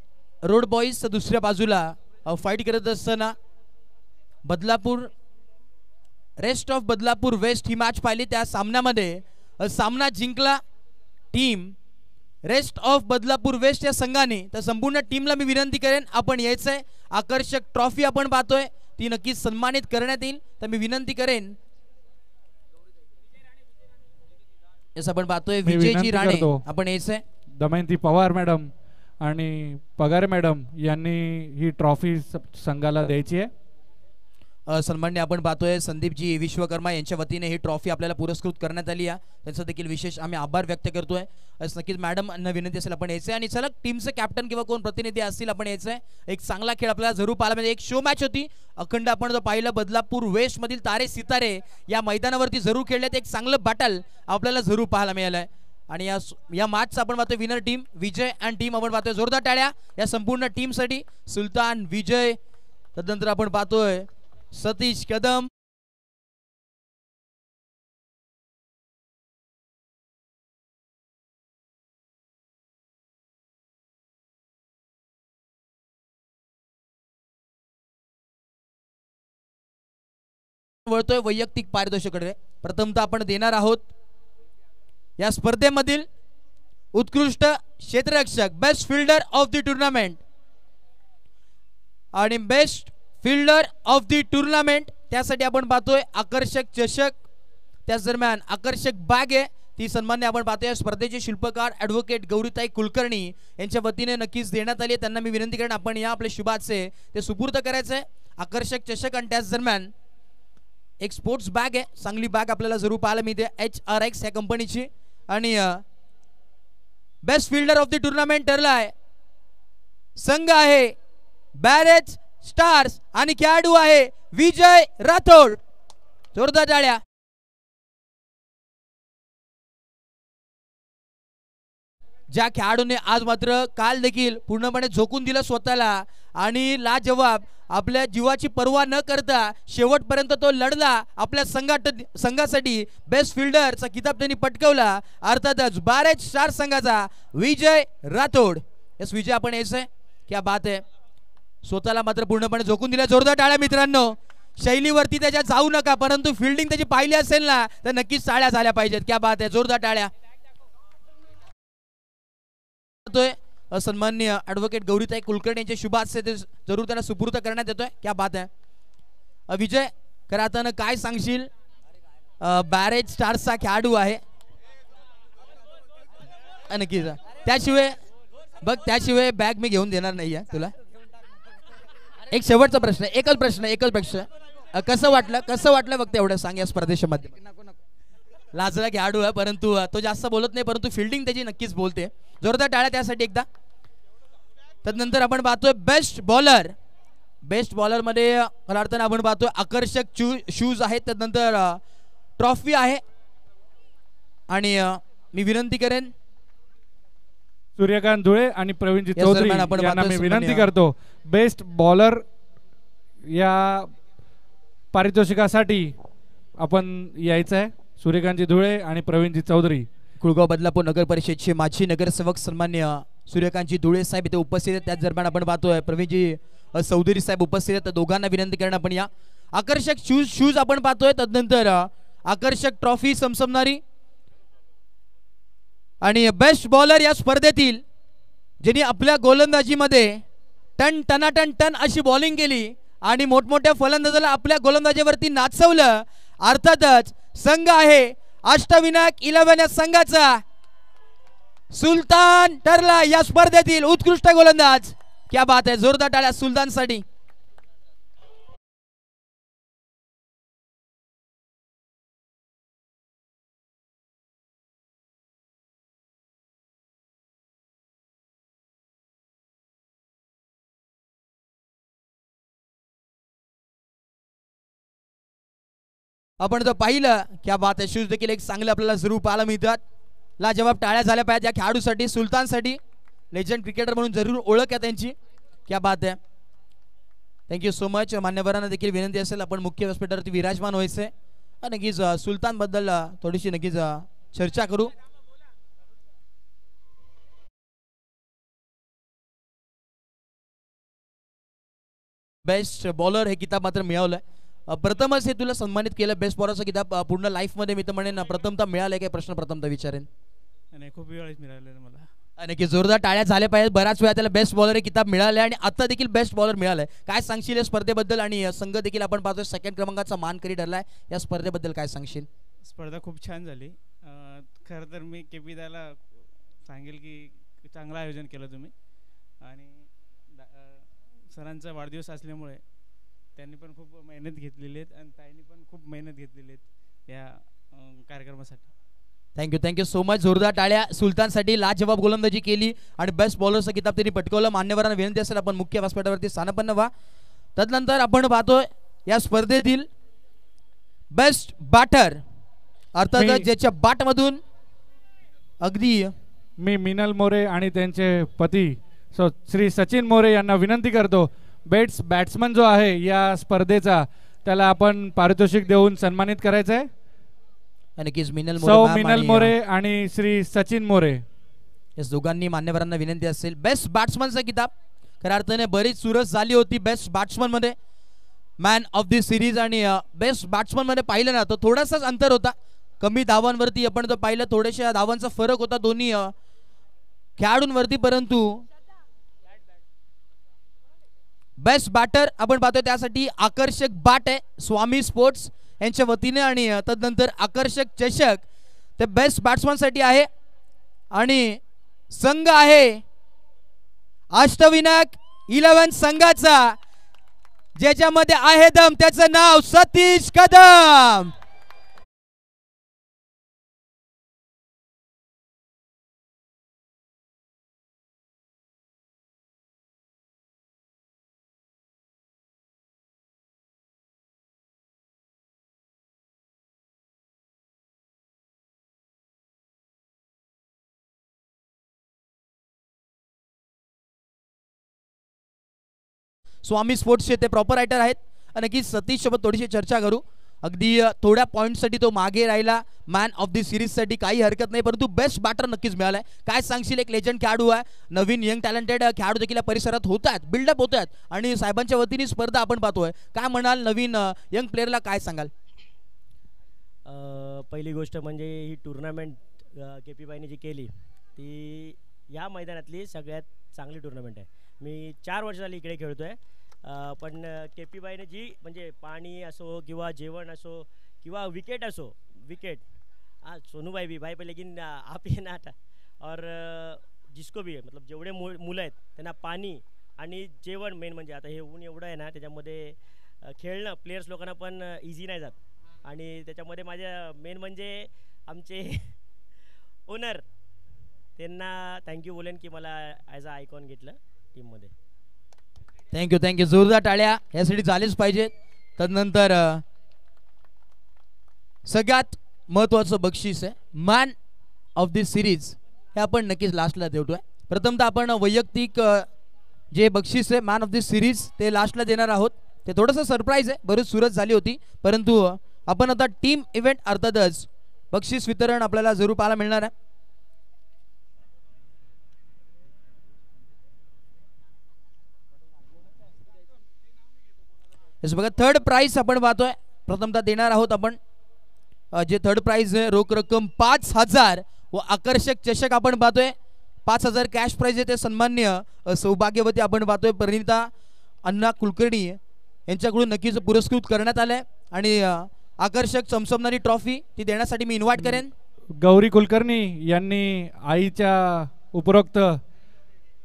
रोड बॉईज तर दुसऱ्या बाजूला फाईट करत असताना Badlapur rest of Badlapur west ही मॅच पाहिली. त्या सामन्यामध्ये सामना जिंकला team rest of Badlapur west या संघाने. तर संपूर्ण टीमला मी विनंती करेन आपण यायचंय. आकर्षक ट्रॉफी आपण पाहतोय ती नक्कीच सन्मानित करण्यात येईल. तर मी विनंती करेन, आपण पाहतोय विजयजी राणे, आपण यायचंय. दमयंती पवार मॅडम आणि पगार मॅडम यांनी ही ट्रॉफी संघाला द्यायची आहे. सन्मान्य आपण पाहतोय संदीपजी विश्वकर्मा यांच्या वतीने ही ट्रॉफी आपल्याला पुरस्कृत करण्यात आली आहे. त्यांचा देखील विशेष आम्ही आभार व्यक्त करतोय. नक्कीच मॅडम विनंती असेल आपण यायचंय. आणि चला टीमचं कॅप्टन किंवा कोण प्रतिनिधी असतील आपण यायचंय. एक चांगला खेळ आपल्याला जरूर पाहायला मिळेल. एक शो मॅच होती अखंड. आपण जर पाहिलं बदलापूर वेस्ट मधील तारे सितारे या मैदानावरती जरूर खेळलेत. एक चांगलं बॅटल आपल्याला जरूर पाहायला मिळालंय. आणि या मॅचचा आपण पाहतोय winner team Vijay and team आपण पाहतोय. जोरदार टाळ्या या संपूर्ण टीमसाठी. सुलतान, विजय, तदनंतर आपण पाहतोय सतीश कदम, वळतोय वैयक्तिक पारितोषिकाकडे. प्रथमतः आपण देणार आहोत या स्पर्धेमधील उत्कृष्ट क्षेत्ररक्षक best fielder of the tournament आणि best fielder of the tournament. त्यासाठी आपण पाहतोय आकर्षक चषक, त्याच दरम्यान आकर्षक बॅग आहे ती सन्मान्य आपण पाहतोय स्पर्धेचे शिल्पकार ॲडव्होकेट गौरीताई कुलकर्णी यांच्या वतीने नक्कीच देण्यात आली आहे. त्यांना मी विनंती करेन आपण या आपले शुभाचे ते सुपूर्द करायचंय. आकर्षक चषक आणि त्याच दरम्यान एक स्पोर्ट्स बॅग आहे. चांगली बॅग आपल्याला जरूर पाहायला मिळते HRX या कंपनीची. आणि best fielder of the tournament ठरलाय संघ आहे बॅरेज स्टार्स आणि खेळाडू आहे विजय राठोड. जोरदार टाळ्या. ज्या खेळाडूने आज मात्र काल देखील पूर्णपणे झोकून दिलं स्वतःला आणि लाजवाब आपल्या जीवाची पर्वा न करता शेवटपर्यंत तो लढला. आपल्या संघासाठी बेस्ट फिल्डरचा किताब त्यांनी पटकावला. अर्थातच बॅरेज स्टार संघाचा विजय राठोड. यस विजय आपण यायचंय. क्या बात आहे. स्वतःला मात्र पूर्णपणे झोकून दिला. जोरदार टाळ्या मित्रांनो. शैलीवरती त्याच्या जाऊ नका, परंतु फिल्डिंग त्याची पाहिली असेल ना तर नक्कीच टाळ्या झाल्या पाहिजेत. क्या बात आहे. जोरदार टाळ्या. सन्माननीय ॲडव्होकेट गौरीताई कुलकर्णी यांच्या शुभ हस्ते ते जरूर त्यांना सुपूर्द करण्यात येतोय. क्या बात आहे. विजय खरं आता काय सांगशील. बॅरेज स्टार्सचा खेळाडू आहे नक्कीच. त्याशिवाय बॅग मी घेऊन देणार नाही आहे तुला. एक शेवटचा प्रश्न, एकच प्रश्न. कसं वाटलं फक्त एवढं सांग या स्पर्धेच्या माध्यमातून. लाजला खेळाडू आहे परंतु तो जास्त बोलत नाही, परंतु फिल्डिंग त्याची नक्कीच बोलते. जोरदार टाळ्या त्यासाठी एकदा. तदनंतर आपण पाहतोय बेस्ट बॉलर मध्ये मला अर्थानं आपण पाहतोय आकर्षक शूज आहेत. तदनंतर ट्रॉफी आहे. आणि मी विनंती करेन सूर्यकांत धुळे आणि प्रवीणजी चौधरी यांना मी विनंती करतो बेस्ट बॉलर या पारितोषिकासाठी आपण यायचं आहे. सूर्यकांतजी धुळे आणि प्रवीणजी चौधरी. कुळगाव बदलापूर नगर परिषदचे माजी नगरसेवक सन्मान्य सूर्यकांतजी धुळे साहेब इथे उपस्थित आहेत. त्याच दरम्यान आपण पाहतोय प्रवीणजी चौधरी साहेब उपस्थित आहेत. तर दोघांना विनंती करणं आपण या आकर्षक शूज आपण पाहतोय. तदनंतर आकर्षक ट्रॉफी समसमणारी आणि बेस्ट बॉलर या स्पर्धेतील ज्यांनी आपल्या गोलंदाजीमध्ये टन अशी बॉलिंग केली आणि मोठमोठ्या फलंदाजाला आपल्या गोलंदाजीवरती नाचवलं. अर्थातच संघ आहे अष्टविनायक 11 या संघाचा सुलतान ठरला या स्पर्धेतील उत्कृष्ट गोलंदाज. क्या बात आहे. जोरदार टाळ्या सुलतानसाठी. आपण जर पाहिलं क्या बात आहे, शूज देखील एक चांगले आपल्याला जरूर पाहायला मिळतात. लाजवाब टाळ्या झाल्या पाहिजेत या खेळाडूसाठी, सुलतानसाठी. लेजंड क्रिकेटर म्हणून जरूर ओळख आहे त्यांची. क्या बात आहे. Thank you so much. मान्यवरांना देखील विनंती असेल आपण मुख्य व्यासपीठावरती विराजमान व्हायचे. नक्कीच सुलतान बद्दल थोडीशी नक्कीच चर्चा करू. बेस्ट बॉलर हे किताब मात्र मिळवलंय. प्रथमच हे तुला सन्मानित केलं बेस्ट बॉलरचं किताब पूर्ण लाईफ मध्ये. मी तर म्हणेन प्रथमतः मिळालंय काय प्रश्न प्रथमतः विचारेन. नाही, खूप वेळेस मिळालेलं मला. नक्की जोरदार टाळ्या झाल्या पाहिजेत. बऱ्याच वेळा त्याला बेस्ट बॉलर हे किताब मिळालंय आणि आता देखील बेस्ट बॉलर मिळालंय. काय सांगशील या स्पर्धेबद्दल? आणि संघ देखील आपण पाहतोय सेकंड क्रमांकाचा मानकरी ठरलाय. या स्पर्धेबद्दल काय सांगशील? स्पर्धा खूप छान झाली. खरं तर मी KP दाला सांगेल की चांगलं आयोजन केलं तुम्ही. आणि सरांचा वाढदिवस असल्यामुळे त्यांनी पण खूप मेहनत घेतलेली आहेत आणि ताईंनी पण खूप मेहनत घेतलेली आहेत या कार्यक्रमासाठी. Thank you so much. जोरदार टाळ्या सुलतानसाठी. लाजवाब गोलंदाजी केली आणि बेस्ट बॉलरचं किताब त्यांनी पटकवलं. मान्यवरांना विनंती असेल आपण मुख्य व्यासपीठावरती स्थानापन्न व्हा. तदनंतर आपण पाहतोय या स्पर्धेतील बेस्ट बॅटर अर्थात ज्याच्या बॅट मधून अगदी मी मिनल मोरे आणि त्यांचे पती श्री सचिन मोरे यांना विनंती करतो, बॅट्समन जो आहे या स्पर्धेचा त्याला आपण पारितोषिक देऊन सन्मानित करायचं आहे. मिनल मोरे आणि श्री सचिन मोरे या दोघांनी मान्यवरांना विनंती असेल. बेस्ट बॅट्समनचा किताब खऱ्या अर्थाने बरीच चुरस झाली होती बेस्ट बॅट्समन मध्ये. मॅन ऑफ द सिरीज आणि बेस्ट बॅट्समन मध्ये पाहिलं ना तर थोडासाच अंतर होता. कमी धावांवरती आपण जर पाहिलं थोड्याशा धावांचा फरक होता दोन्ही खेळाडूंवरती. परंतु बेस्ट बॅटर आपण पाहतोय त्यासाठी आकर्षक बॅट आहे स्वामी स्पोर्ट्स यांच्या वतीने. आणि तदनंतर आकर्षक चषक ते बेस्ट बॅट्समन साठी आहे. आणि संघ आहे अष्टविनायक 11 संघाचा, ज्याच्यामध्ये आहे दम. त्याचं नाव सतीश कदम. स्वामी स्पोर्ट्सचे ते प्रॉपर रायटर आहेत. नक्कीच सतीश सोबत थोडीशी चर्चा करू. अगदी थोड्या पॉईंटसाठी तो मागे राहिला. मॅन ऑफ द सिरीज साठी काही हरकत नाही, परंतु बेस्ट बॅटर नक्कीच मिळालाय. काय सांगशील? एक लेजंड खेळाडू आहे, नवीन यंग टॅलेंटेड खेळाडू देखील या परिसरात होतात, बिल्डअप होतात आणि साहेबांच्या वतीने स्पर्धा आपण पाहतोय. काय म्हणाल नवीन यंग प्लेअरला काय सांगाल? पहिली गोष्ट म्हणजे ही टुर्नामेंट KP बाईने जी केली ती या मैदानातली सगळ्यात चांगली टुर्नामेंट आहे. मी 4 वर्ष झाली इकडे खेळतोय. पण KP बाईने जी म्हणजे पाणी असो किंवा जेवण असो किंवा विकेट असो, विकेट सोनूबाई भी भाई पे लेकिन आप ये ना और जिसको भी मतलब जेवढे मुलं आहेत त्यांना पाणी आणि जेवण मेन म्हणजे आता हे ऊन एवढं आहे ना त्याच्यामध्ये खेळणं प्लेयर्स लोकांना पण इझी नाही जात. आणि त्याच्यामध्ये माझ्या मेन म्हणजे आमचे ओनर त्यांना थँक्यू बोलेन की मला ॲज अ आयकॉन घेतलं टीममध्ये. थँक्यू जोरदार टाळ्या यासाठी झालेच पाहिजे. तदनंतर सगळ्यात महत्वाचं बक्षीस आहे मॅन ऑफ द सिरीज, हे आपण नक्कीच लास्टला देतोय. प्रथमतः आपण वैयक्तिक जे बक्षीस आहे मॅन ऑफ द सिरीज ते लास्टला देणार आहोत. ते थोडंसं सरप्राईज आहे, बरीच सुरत झाली होती, परंतु आपण आता टीम इव्हेंट अर्थातच बक्षीस वितरण आपल्याला जरूर पाहायला मिळणार आहे. बघा थर्ड प्राइज आपण पाहतोय प्रथमतः देणार आहोत आपण. जे थर्ड प्राइज आहे रोख रक्कम 5000 व आकर्षक चषक आपण पाहतोय. 5000 कॅश प्राइज आहे ते सन्मान्य सौभाग्यवती आपण पाहतोय प्रणिता अण्णा कुलकर्णी यांच्याकडून नक्कीच पुरस्कृत करण्यात आलंय. आणि आकर्षक चमचमणारी ट्रॉफी ती देण्यासाठी मी इन्व्हाइट करेन. गौरी कुलकर्णी यांनी आईच्या उपरोक्त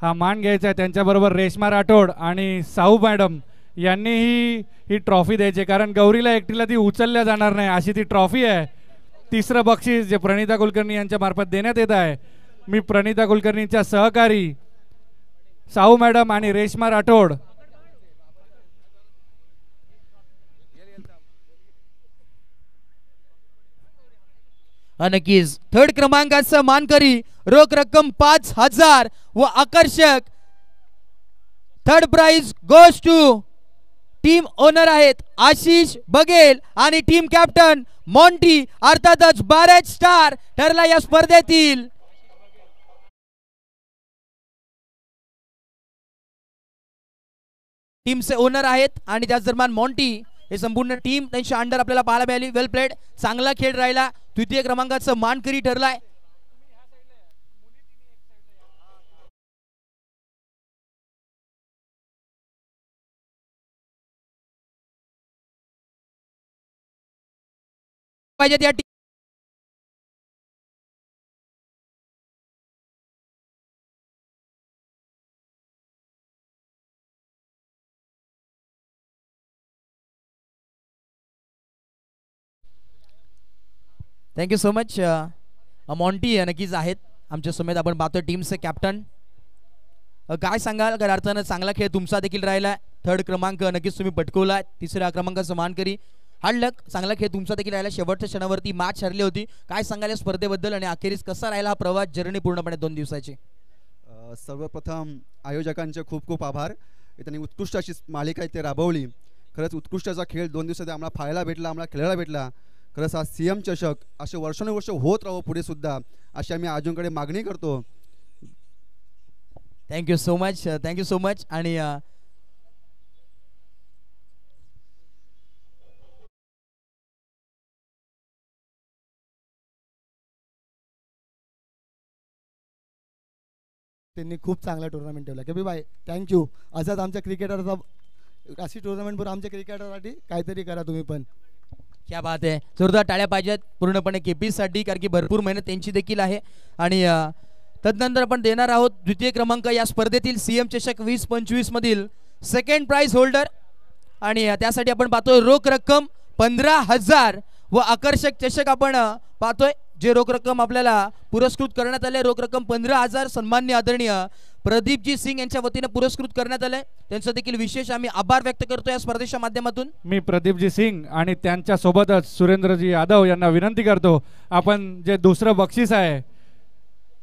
हा मान घ्यायचा आहे. त्यांच्याबरोबर रेश्मा राठोड आणि साऊ मॅडम यांनीही ही ट्रॉफी द्यायची, कारण गौरीला एकटीला ती उचलल्या जाणार नाही अशी ती ट्रॉफी आहे. तिसरं बक्षीस जे प्रणिता कुलकर्णी यांच्या मार्फत देण्यात येत आहे. मी प्रणिता कुलकर्णींच्या सहकारी साऊ मॅडम आणि रेश्मा राठोड नक्कीच थर्ड क्रमांकाचा मानकरी रोख रक्कम 5000 व आकर्षक third prize goes to team owner आहेत आशिष बघेल आणि टीम कॅप्टन मॉन्टी अर्थातच बॅरेज स्टार ठरला या स्पर्धेतील. टीमचे ओनर आहेत आणि त्याच दरम्यान मॉन्टी हे संपूर्ण टीम त्यांच्या अंडर आपल्याला पाहायला मिळाली. वेल प्लेड, चांगला खेळ राहिला. तृतीय क्रमांकाचा मानकरी ठरलाय. पाहिजे त्या थँक्यू सो मच. मॉन्टी नक्कीच आहेत आमच्या समेत. आपण पाहतोय टीमचे कॅप्टन. काय सांगाल? खऱ्या अर्थानं चांगला खेळ तुमचा देखील राहिला. थर्ड क्रमांक नक्कीच तुम्ही पटकवला. तिसऱ्या क्रमांकाचा मानकरी हार्ड लक, चांगला खेळ तुमचा देखील राहिला. शेवटच्या क्षणावरती मॅच हरली होती. काय सांगाल या स्पर्धेबद्दल आणि अखेरीस कसा राहिला हा प्रवास, जर्नी पूर्णपणे 2 दिवसाची? सर्वप्रथम आयोजकांचे खूप खूप आभार. त्यांनी उत्कृष्ट अशी मालिका इथे राबवली. खरंच उत्कृष्ट असा खेळ 2 दिवसात आम्हाला पाहायला भेटला, आम्हाला खेळायला भेटला. खरंच हा CM चषक असे वर्षानुवर्ष होत राहो पुढे सुद्धा, अशी आम्ही आयोजकांकडे मागणी करतो. Thank you so much, thank you so much. आणि त्यांनी खूप चांगला टुर्नामेंट ठेवला. की बाय थँक्यू. असंच आमच्या क्रिकेटरचा अशी टुर्नामेंट पण आमच्या क्रिकेटरसाठी काहीतरी करा तुम्ही पण. क्या बात आहे. जोरदार टाळ्या पाहिजेत पूर्णपणे KP साठी, कारण की भरपूर मेहनत त्यांची देखील आहे. आणि तदनंतर आपण देणार आहोत द्वितीय क्रमांक या स्पर्धेतील CM चषक 2025 मधील सेकंड प्राइज होल्डर. आणि त्यासाठी आपण पाहतोय रोख रक्कम 15,000 व आकर्षक चषक आपण पाहतोय. जे रोख रक्कम आपल्याला पुरस्कृत करण्यात आले, रोख रक्कम 15,000 सन्माननीय आदरणीय प्रदीपजी सिंग यांच्या वतीने पुरस्कृत करण्यात आले. त्यांचं देखील विशेष आम्ही आभार व्यक्त करतो या स्पर्धेच्या माध्यमातून. मी प्रदीपजी सिंग आणि त्यांच्या सोबतच सुरेंद्रजी यादव यांना विनंती करतो, आपण जे दुसरं बक्षीस आहे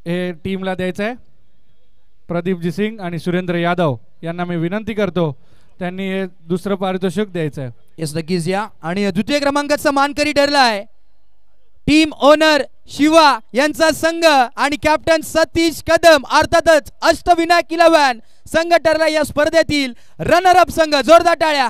हे टीमला द्यायचं आहे. प्रदीपजी सिंग आणि सुरेंद्र यादव यांना मी विनंती करतो, त्यांनी हे दुसरं पारितोषिक द्यायचं आहे. येस नक्कीच या. आणि द्वितीय क्रमांकाचा मानकरी ठरला आहे टीम ओनर शिवा यांचा संघ आणि कॅप्टन सतीश कदम, अर्थातच अष्टविनायक 11 संघ ठरला या स्पर्धेतील रनर अप संघ. जोरदार टाळ्या.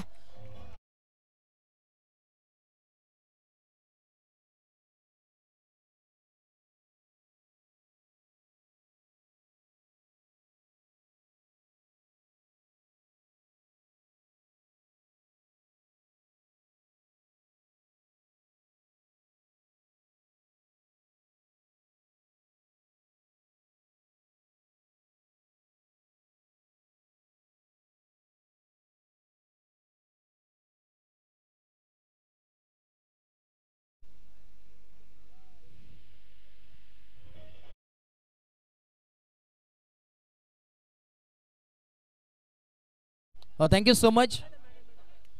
Thank you so much.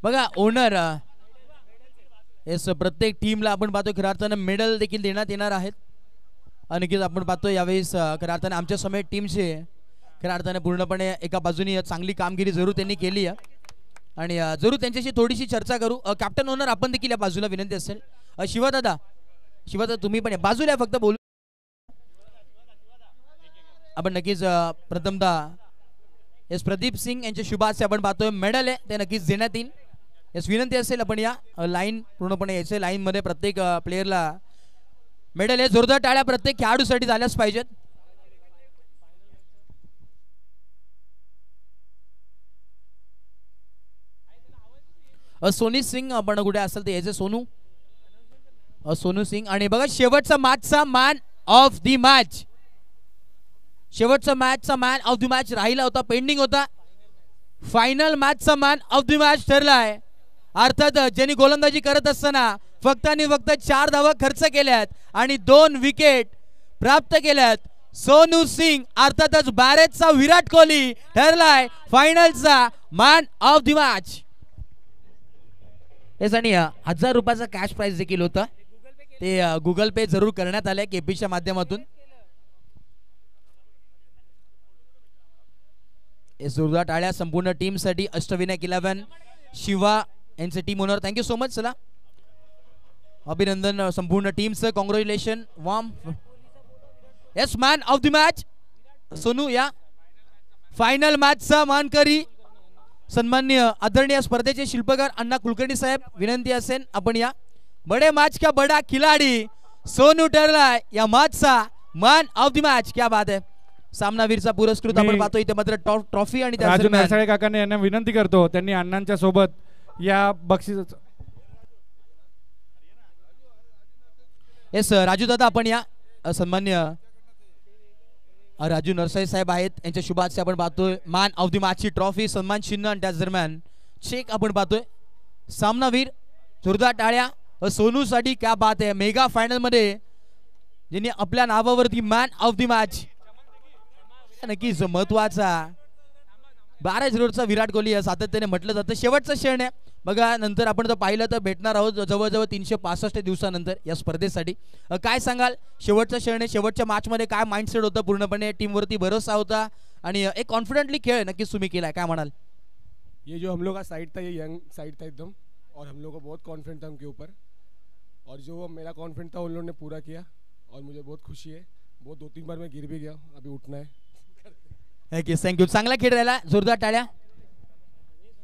बघा ओनर येस, प्रत्येक टीमला आपण पाहतो खऱ्या अर्थानं मेडल देखील देण्यात येणार आहेत. नक्कीच आपण पाहतो यावेळेस खऱ्या अर्थानं आमच्या समेत टीमचे खऱ्या अर्थानं पूर्णपणे एका बाजूने चांगली कामगिरी जरूर त्यांनी केली आहे. आणि जरूर त्यांच्याशी थोडीशी चर्चा करू. कॅप्टन ओनर आपण देखील या बाजूला विनंती असेल. शिवादादा, शिवादादा तुम्ही पण बाजूला फक्त बोलू. आपण नक्कीच प्रथमतः येस प्रदीप सिंग यांच्या शुभाचे आपण पाहतोय मेडल आहे ते नक्कीच देण्यात येईल. येस विनंती असेल आपण या लाईन पूर्णपणे याचे लाईन मध्ये प्रत्येक प्लेयरला मेडल आहे. जोरदार टाळ्या प्रत्येक खेळाडूसाठी झाल्याच पाहिजेत. सोनी सिंग आपण कुठे असेल तर याचे सोनू सोनू सिंग. आणि बघा शेवटचा मॅचचा मॅन ऑफ द मॅच, शेवटचा मॅचचा मॅन ऑफ द मॅच राहिला होता, पेंडिंग होता. फायनल मॅचचा मॅन ऑफ द मॅच ठरला आहे. अर्थात ज्यांनी गोलंदाजी करत असताना फक्त आणि फक्त 4 धावा खर्च केल्यात आणि 2 विकेट प्राप्त केल्यात. सोनू सिंग अर्थातच बॅरेजचा विराट कोहली ठरलाय फायनलचा मॅन ऑफ द मॅच. आणि 1000 रुपयाचा कॅश प्राइज देखील होता. ते गुगल पे जरूर करण्यात आले केपीच्या माध्यमातून. जोरदार टाळ्या संपूर्ण टीम साठी. अष्टविनायक 11 शिवा यांचे team owner, thank you so much. चला अभिनंदन संपूर्ण टीमचं, congratulation. Warm yes man of the match Sonu. या फायनल मॅचचा मानकरी सन्माननीय आदरणीय स्पर्धेचे शिल्पकार अण्णा कुलकर्णी साहेब, विनंती असेल आपण या. बडे मॅच का बडा खिलाडी सोनू ठरलाय या मॅचचा मॅन ऑफ द मॅच. क्या बात आहे. सामनावीरचा पुरस्कृत आपण पाहतो इथे मात्र ट्रॉफी आणि राजू नरसाळे काकांनी यांना विनंती करतो त्यांनी अण्णांच्या सोबत या बक्षीस. येस राजू दादा आपण या. सन्मान्य राजू नरसाळे साहेब आहेत, यांच्या शुभ हस्ते आपण पाहतोय मॅन ऑफ द मॅचची ट्रॉफी, सन्मान चिन्ह आणि त्याच दरम्यान चेक आपण पाहतोय. सामनावीर जोरदार टाळ्या सोनू साठी. क्या बात आहे. मेगा फायनल मध्ये ज्यांनी आपल्या नावावरती मॅन ऑफ द मॅच, नक्कीच महत्वाचा 12-0चा विराट कोहली सातत्याने म्हटलं जातं. शेवटचं क्षण आहे बघा. नंतर आपण जर पाहिलं तर भेटणार आहोत जवळजवळ 365 दिवसानंतर या स्पर्धेसाठी. काय सांगाल, शेवटचं क्षण आहे, शेवटच्या मॅच मध्ये काय माइंडसेट होतं, पूर्णपणे टीमवरती भरोसा होता आणि एक कॉन्फिडेंटली खेळ नक्कीच तुम्ही केलाय, काय म्हणाल? ये जो हम लोग का साइड था, ये यंग साइड था एकदम, और हम लोग को बहुत कॉन्फिडेंट था उनके ऊपर, और जो मेरा कॉन्फिडेंट था उन लोगों ने पूरा किया और मुझे बहुत खुशी है. बहुत 2-3 बार मैं गिर भी गया, अभी उठना है. थँक्यू. चांगला खेळ राहिला, जोरदार टाळ्या.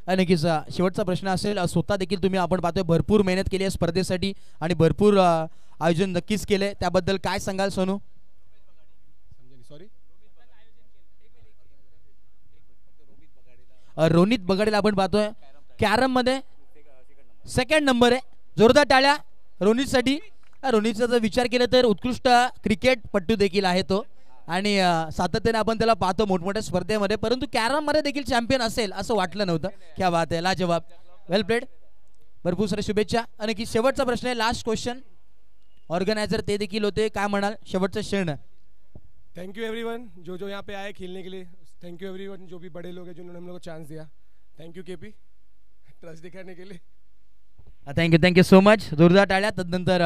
नक्कीच शेवटचा प्रश्न असेल, स्वतः देखील तुम्ही आपण पाहतोय भरपूर मेहनत केली आहे स्पर्धेसाठी आणि भरपूर आयोजन नक्कीच केले, त्याबद्दल काय सांगाल सोनू? सॉरी, रोनित बगाडेला आपण पाहतोय कॅरम मध्ये सेकंड नंबर आहे. जोरदार टाळ्या रोनितसाठी. रोनितचा जर विचार केला तर उत्कृष्ट क्रिकेटपटू देखील आहे तो आणि सातत्याने आपण त्याला पाहतो मोठमोठ्या स्पर्धेमध्ये, परंतु कॅरम मध्ये देखील चॅम्पियन असेल असं वाटलं नव्हतं. क्या बात आहे, लाजवाब, वेल प्लेड. भरपूर साऱ्या शुभेच्छा. आणि की शेवटचा प्रश्न आहे, लास्ट क्वेश्चन. ऑर्गनायझर ते देखील होते, काय म्हणाल शेवटचं क्षण? थैंक यू एवरीवन जो जो यहाँ पे आए खेलने के लिए. थैंक यू एवरीवन जो भी बड़े लोग हैं जिन्होंने हम लोग को चांस दिया. थैंक यू केपी, ट्रस्ट दिखाने के लिए. Thank you so much. जोरदार टाळ्या. तदनंतर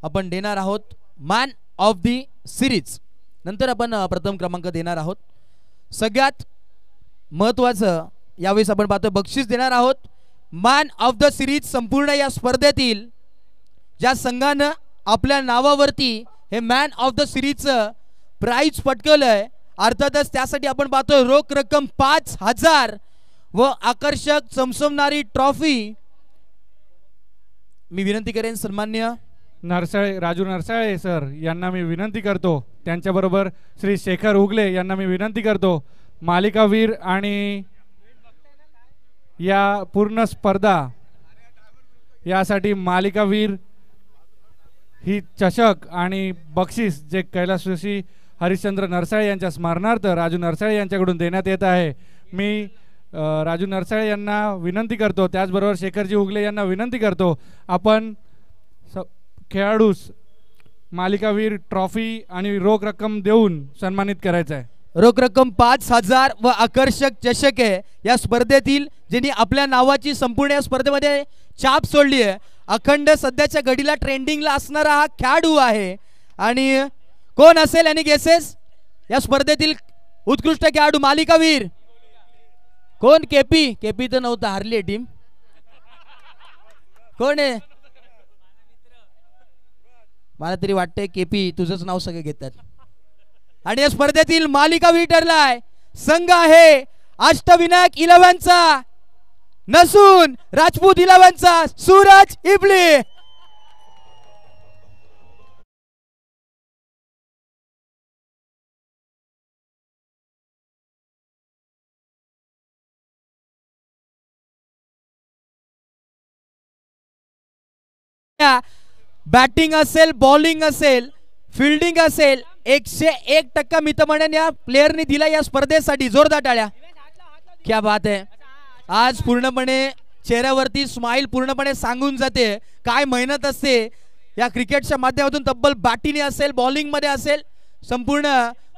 आपण देणार आहोत मॅन ऑफ दी सिरीज. नंतर आपण प्रथम क्रमांक देणार आहोत. सगळ्यात महत्वाचं यावेळेस आपण पाहतो बक्षीस देणार आहोत मॅन ऑफ द सिरीज. संपूर्ण या स्पर्धेतील ज्या संघानं आपल्या नावावरती हे मॅन ऑफ द सिरीजचं प्राइज पटकवलंय, अर्थातच त्यासाठी आपण पाहतो रोख रक्कम 5,000 व आकर्षक चमचमणारी ट्रॉफी. मी विनंती करेन सन्मान्य नरसाळे, राजू नरसाळे सर यांना मी विनंती करतो, त्यांच्याबरोबर श्री शेखर उगले यांना मी विनंती करतो, मालिकावीर आणि या पूर्ण स्पर्धा यासाठी मालिकावीर ही चषक आणि बक्षीस जे कैलासवासी हरिश्चंद्र नरसाळे यांच्या स्मरणार्थ राजू नरसाळे यांच्याकडून देण्यात येत आहे. मी राजू नरसाळे यांना विनंती करतो, त्याचबरोबर शेखरजी उगले यांना विनंती करतो, आपण खेळाडूस मालिकावीर ट्रॉफी आणि रोख रक्कम देऊन सन्मानित करायचं आहे. रोख रक्कम 5,000 व आकर्षक चषक आहे या स्पर्धेतील, ज्यांनी आपल्या नावाची संपूर्ण या स्पर्धेमध्ये छाप सोडली आहे. अखंड सध्याच्या घडीला ट्रेंडिंगला असणारा हा खेळाडू आहे. आणि कोण असेल आणि गेसेस या स्पर्धेतील उत्कृष्ट खेळाडू मालिकावीर कोण? केपी. केपी तर नव्हता, हारली टीम. कोण आहे? मला तरी वाटतंय केपी तुझंच नाव सगळे घेतात. आणि या स्पर्धेतील मालिकावीर ठरलाय संघ आहे अष्टविनायक 11चा नसून राजपूत 11चा सूरज इबली. बॅटिंग असेल, बॉलिंग असेल, फिल्डिंग असेल, 101% मी तर म्हणेन या प्लेयरनी दिला या स्पर्धेसाठी. जोरदार टाळ्या. क्या बात आहे. आज पूर्णपणे चेहऱ्यावरती स्माइल पूर्णपणे सांगून जाते काय मेहनत असते या क्रिकेटच्या माध्यमातून. तब्बल बॅटिंग असेल, बॉलिंग मध्ये असेल, संपूर्ण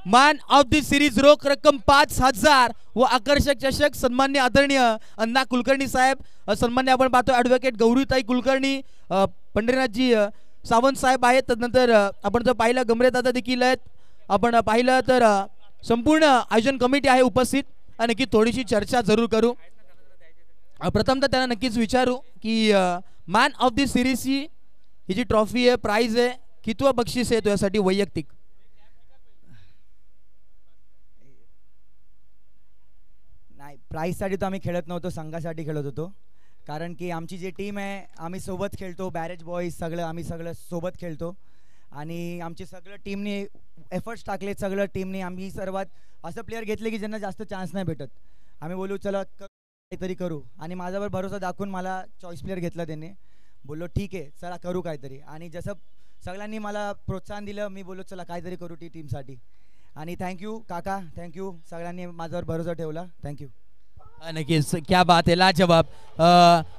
मॅन ऑफ द सिरीज रोख रक्कम 5,000 व आकर्षक चषक. सन्मान्य आदरणीय अण्णा कुलकर्णी साहेब, सन्मान्य आपण पाहतो ॲडव्होकेट गौरीताई कुलकर्णी, पंढरीनाथजी सावंत साहेब आहेत, तदनंतर आपण जर पाहिलं गमरे दादा देखील आहेत, आपण पाहिलं तर संपूर्ण आयोजन कमिटी आहे उपस्थित आणि नक्की थोडीशी चर्चा जरूर करू. प्रथमतः त्यांना नक्कीच विचारू की मॅन ऑफ द सिरीज ही जी ट्रॉफी आहे, प्राइज आहे, कितवं बक्षीस आहे तुझ्यासाठी वैयक्तिक? नाही, प्राईजसाठी तर आम्ही खेळत नव्हतो, संघासाठी खेळत होतो. कारण की आमची जी टीम आहे आम्ही सोबत खेळतो, बॅरेज बॉईज सगळं आम्ही सगळं सोबत खेळतो आणि आमची सगळं टीमने एफर्ट्स टाकले, सगळं टीमने. आम्ही सर्वात असं प्लेअर घेतले की ज्यांना जास्त चान्स नाही भेटत. आम्ही बोलू चला काहीतरी करू आणि माझ्यावर भरोसा दाखवून मला चॉईस प्लेअर घेतला त्यांनी. बोललो ठीक आहे चला करू काहीतरी आणि जसं सगळ्यांनी मला प्रोत्साहन दिलं मी बोललो चला काहीतरी करू टीमसाठी. आणि थँक्यू काका, थँक्यू सगळ्यांनी माझ्यावर भरोसा ठेवला, थँक्यू. नक्कीच, क्या बात आहे, लाजवाब.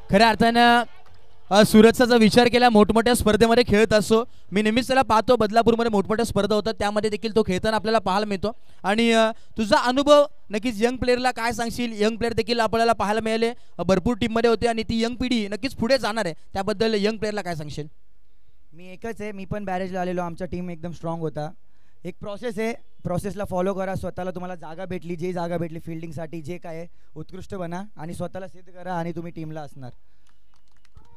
खऱ्या अर्थानं सुरतचा जर विचार केला मोठमोठ्या स्पर्धेमध्ये खेळत असो, मी नेहमीच त्याला पाहतो बदलापूरमध्ये मोठमोठ्या स्पर्धा होतात, त्यामध्ये देखील तो खेळताना आपल्याला पाहायला मिळतो. आणि तुझा अनुभव नक्कीच यंग प्लेअरला काय सांगशील? यंग प्लेअर देखील आपल्याला पाहायला मिळाले, भरपूर टीममध्ये होते आणि ती यंग पिढी नक्कीच पुढे जाणार आहे, त्याबद्दल यंग प्लेअरला काय सांगशील? मी एकच आहे, मी पण बॅरेजला आलेलो, आमचा टीम एकदम स्ट्रॉंग होता. एक प्रोसेस आहे, प्रोसेसला फॉलो करा. स्वतःला तुम्हाला जागा भेटली, जे जागा भेटली फिल्डिंगसाठी जे काय आहे उत्कृष्ट बना आणि स्वतःला सिद्ध करा आणि तुम्ही टीमला असणार.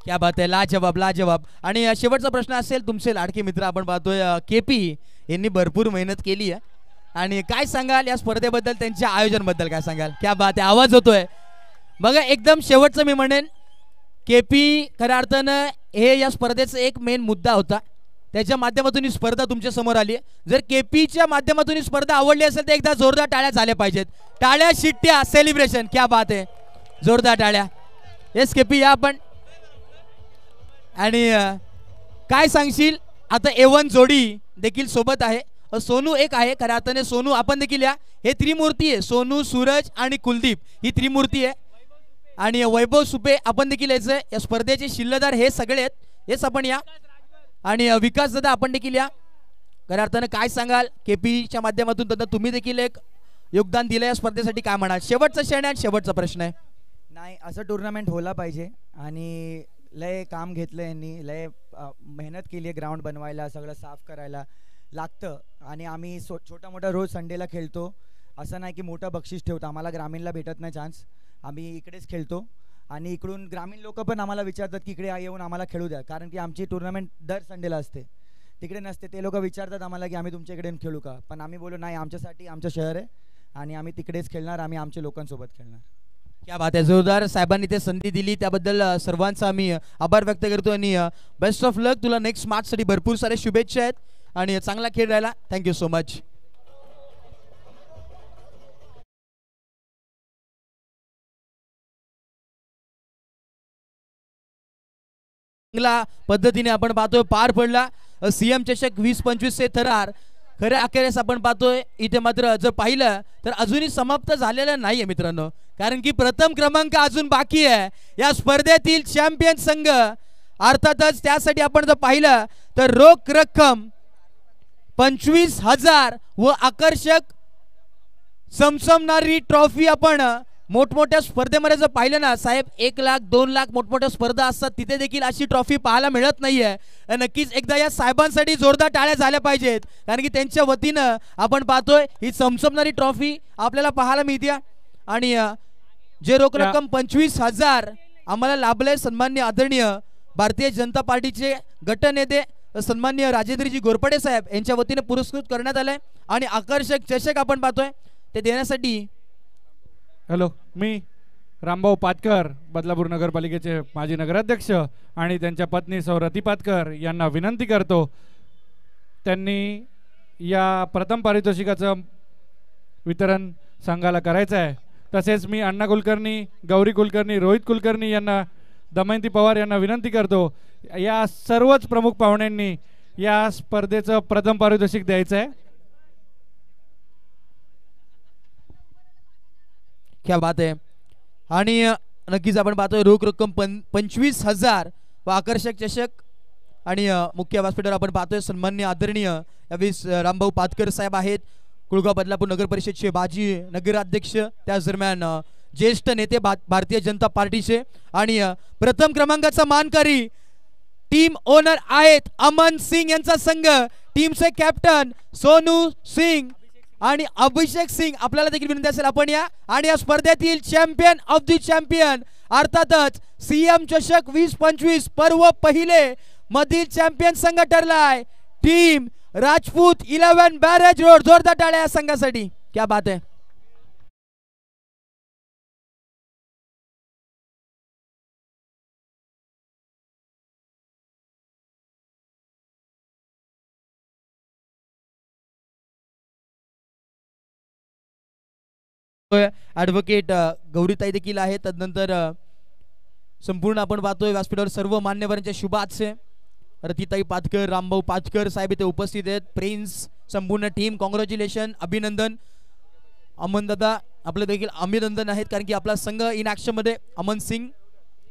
क्या बात आहे, लाजवाब लाजवाब. आणि शेवटचा प्रश्न असेल, तुमचे लाडके मित्र आपण पाहतोय केपी यांनी भरपूर मेहनत केली आहे आणि काय सांगाल या स्पर्धेबद्दल, त्यांच्या आयोजनाबद्दल काय सांगाल? क्या बात आहे, आवाज होतोय बघा. एकदम शेवटचं मी म्हणेन केपी खऱ्या अर्थानं हे या स्पर्धेचा एक मेन मुद्दा होता, त्याच्या माध्यमातून ही स्पर्धा तुमच्या समोर आली. जर केपीच्या माध्यमातून ही स्पर्धा आवडली असेल तर एकदा जोरदार टाळ्या झाल्या पाहिजेत. टाळ्या, शिट्ट्या, सेलिब्रेशन. क्या बात आहे, जोरदार टाळ्या. येस केपी या आपण. आणि काय सांगशील आता? A1 जोडी देखील सोबत आहे, सोनू एक आहे, खऱ्या अर्थाने सोनू आपण देखील या. हे त्रिमूर्ती आहे, सोनू, सूरज आणि कुलदीप ही त्रिमूर्ती आहे. आणि वैभव सुपे आपण देखील यायचं. या स्पर्धेचे शिल्लदार हे सगळे आहेत, हेच आपण या. आणि विकास दादा आपण देखील या. खऱ्या अर्थानं काय सांगाल केपीच्या माध्यमातून? दादा तुम्ही देखील एक योगदान दिलं या स्पर्धेसाठी, काय म्हणाल? शेवटचा क्षण आहे, शेवटचा प्रश्न आहे. नाही, असं टुर्नामेंट होला पाहिजे आणि लय काम घेतलं यांनी, लय मेहनत केली आहे ग्राउंड बनवायला, सगळं साफ करायला लागतं. आणि आम्ही छोटा मोठा रोज संडेला खेळतो, असं नाही की मोठं बक्षीस ठेवतो. आम्हाला ग्रामीणला भेटत नाही चान्स, आम्ही इकडेच खेळतो. आणि इकडून ग्रामीण लोक पण आम्हाला विचारतात की इकडे येऊन आम्हाला खेळू द्या, कारण की आमची टुर्नामेंट दर संडेला असते, तिकडे नसते. ते लोक विचारतात आम्हाला की आम्ही तुमच्या इकडे खेळू का, पण आम्ही बोलू नाही, आमच्यासाठी आमचं शहर आहे आणि आम्ही तिकडेच खेळणार, आम्ही आमच्या लोकांसोबत खेळणार. क्या बात आहे, जोरदार. साहेबांनी ते संधी दिली त्याबद्दल सर्वांचा आम्ही आभार व्यक्त करतो आणि बेस्ट ऑफ लक. तुला नेक्स्ट मॅचसाठी भरपूर सारे शुभेच्छा आहेत आणि चांगला खेळ राहिला. Thank you so much. पद्धतीने आपण पाहतोय पार पडला सीएम चषक 2025 चे थरार. खऱ्या अखेरीस आपण पाहतोय इथे मात्र जर पाहिलं तर अजूनही समाप्त झालेलं नाहीये मित्रांनो, कारण की प्रथम क्रमांक अजून बाकी आहे या स्पर्धेतील चॅम्पियन संघ. अर्थातच त्यासाठी आपण जर पाहिलं तर रोख रक्कम 25,000 व आकर्षक समसमणारी ट्रॉफी. आपण मोठमोठ्या स्पर्धेमध्ये जर पाहिलं ना साहेब, 1 लाख 2 लाख मोठमोठ्या स्पर्धा असतात, तिथे देखील अशी ट्रॉफी पाहायला मिळत नाहीये. नक्कीच एकदा या साहेबांसाठी जोरदार टाळ्या झाल्या पाहिजेत, कारण की त्यांच्या वतीनं आपण पाहतोय ही समसमणारी ट्रॉफी आपल्याला पाहायला मिळते. आणि जे रोख रक्कम 25,000 आम्हाला लाभले, सन्माननीय आदरणीय भारतीय जनता पार्टीचे गटनेते सन्माननीय राजेंद्रजी घोरपडे साहेब यांच्या वतीने पुरस्कृत करण्यात आले. आणि आकर्षक चषक आपण पाहतोय ते देण्यासाठी हॅलो, मी रामभाऊ पातकर, बदलापूर नगरपालिकेचे माजी नगराध्यक्ष आणि त्यांच्या पत्नी सौरती पातकर यांना विनंती करतो, त्यांनी या प्रथम पारितोषिकाचं वितरण संघाला करायचं आहे. तसेच मी अण्णा कुलकर्णी, गौरी कुलकर्णी, रोहित कुलकर्णी यांना, दमयंती पवार यांना विनंती करतो, या सर्वच प्रमुख पाहुण्यांनी या स्पर्धेचं प्रथम पारितोषिक द्यायचं आहे. क्या बात आहे. आणि नक्कीच आपण पाहतोय रोख रक्कम 25,000 व आकर्षक चषक. आणि मुख्य व्यासपीठावर आपण पाहतोय सन्माननीय आदरणीय यावेळेस रामभाऊ पातकर साहेब आहेत, कुळगाव बदलापूर नगर परिषदचे माजी नगराध्यक्ष, त्याच दरम्यान ज्येष्ठ नेते भारतीय जनता पार्टीचे. आणि प्रथम क्रमांकाचा मानकरी टीम ओनर आहेत अमन सिंग यांचा संघ, टीमचे कॅप्टन सोनू सिंग आणि अभिषेक सिंग. आपल्याला देखील विनंती असेल आपण या आणि या स्पर्धेतील चॅम्पियन ऑफ द चॅम्पियन अर्थातच सीएम चषक 2025 पर्व पहिले मधील चॅम्पियन संघ ठरलाय टीम राजपूत 11 बॅरेज रोड. जोरदार टाळ्या या संघासाठी. क्या बात है. ऍडव्होकेट गौरीताई देखील आहे. तदनंतर संपूर्ण आपण पाहतोय व्यासपीठावर सर्व मान्यवरांचे शुभाशय. रतिताई पाटकर, रामभाऊ पाटकर साहेब इथे उपस्थित आहेत. प्रिन्स, संपूर्ण टीम कॉंग्रॅच्युलेशन, अभिनंदन. अमन दादा आपले देखील अभिनंदन आहेत कारण की आपला संघ इन ऍक्शन मध्ये अमन सिंग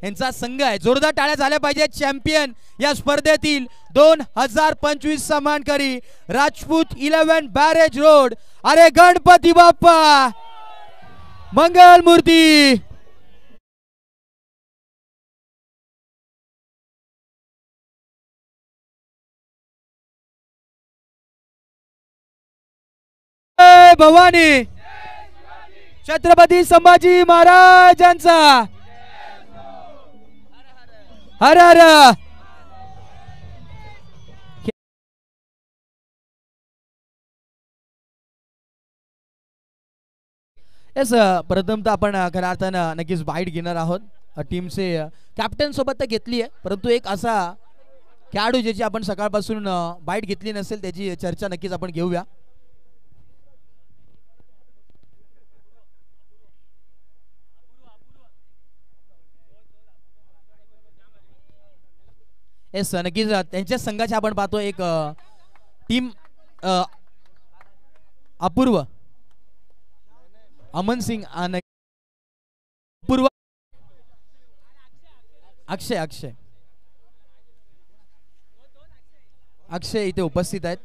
यांचा संघ आहे. जोरदार टाळ्या झाल्या पाहिजे. चॅम्पियन या स्पर्धेतील 2025 सामनाकरी राजपूत 11 बॅरेज रोड. अरे गणपती बाप्पा मंगल मूर्ती. भवानी छत्रपती संभाजी महाराजांचा हर हर. येस, प्रथमतः आपण खऱ्या अर्थानं नक्कीच बाईट घेणार आहोत. टीमचे कॅप्टन सोबत तर घेतली आहे, परंतु एक असा खेळाडू ज्याची आपण सकाळपासून बाईट घेतली नसेल त्याची चर्चा नक्कीच आपण घेऊया. येस, नक्कीच त्यांच्या संघाची आपण पाहतो एक टीम अपूर्व अमन सिंग आणि पूर्व अक्षय इथे उपस्थित आहेत.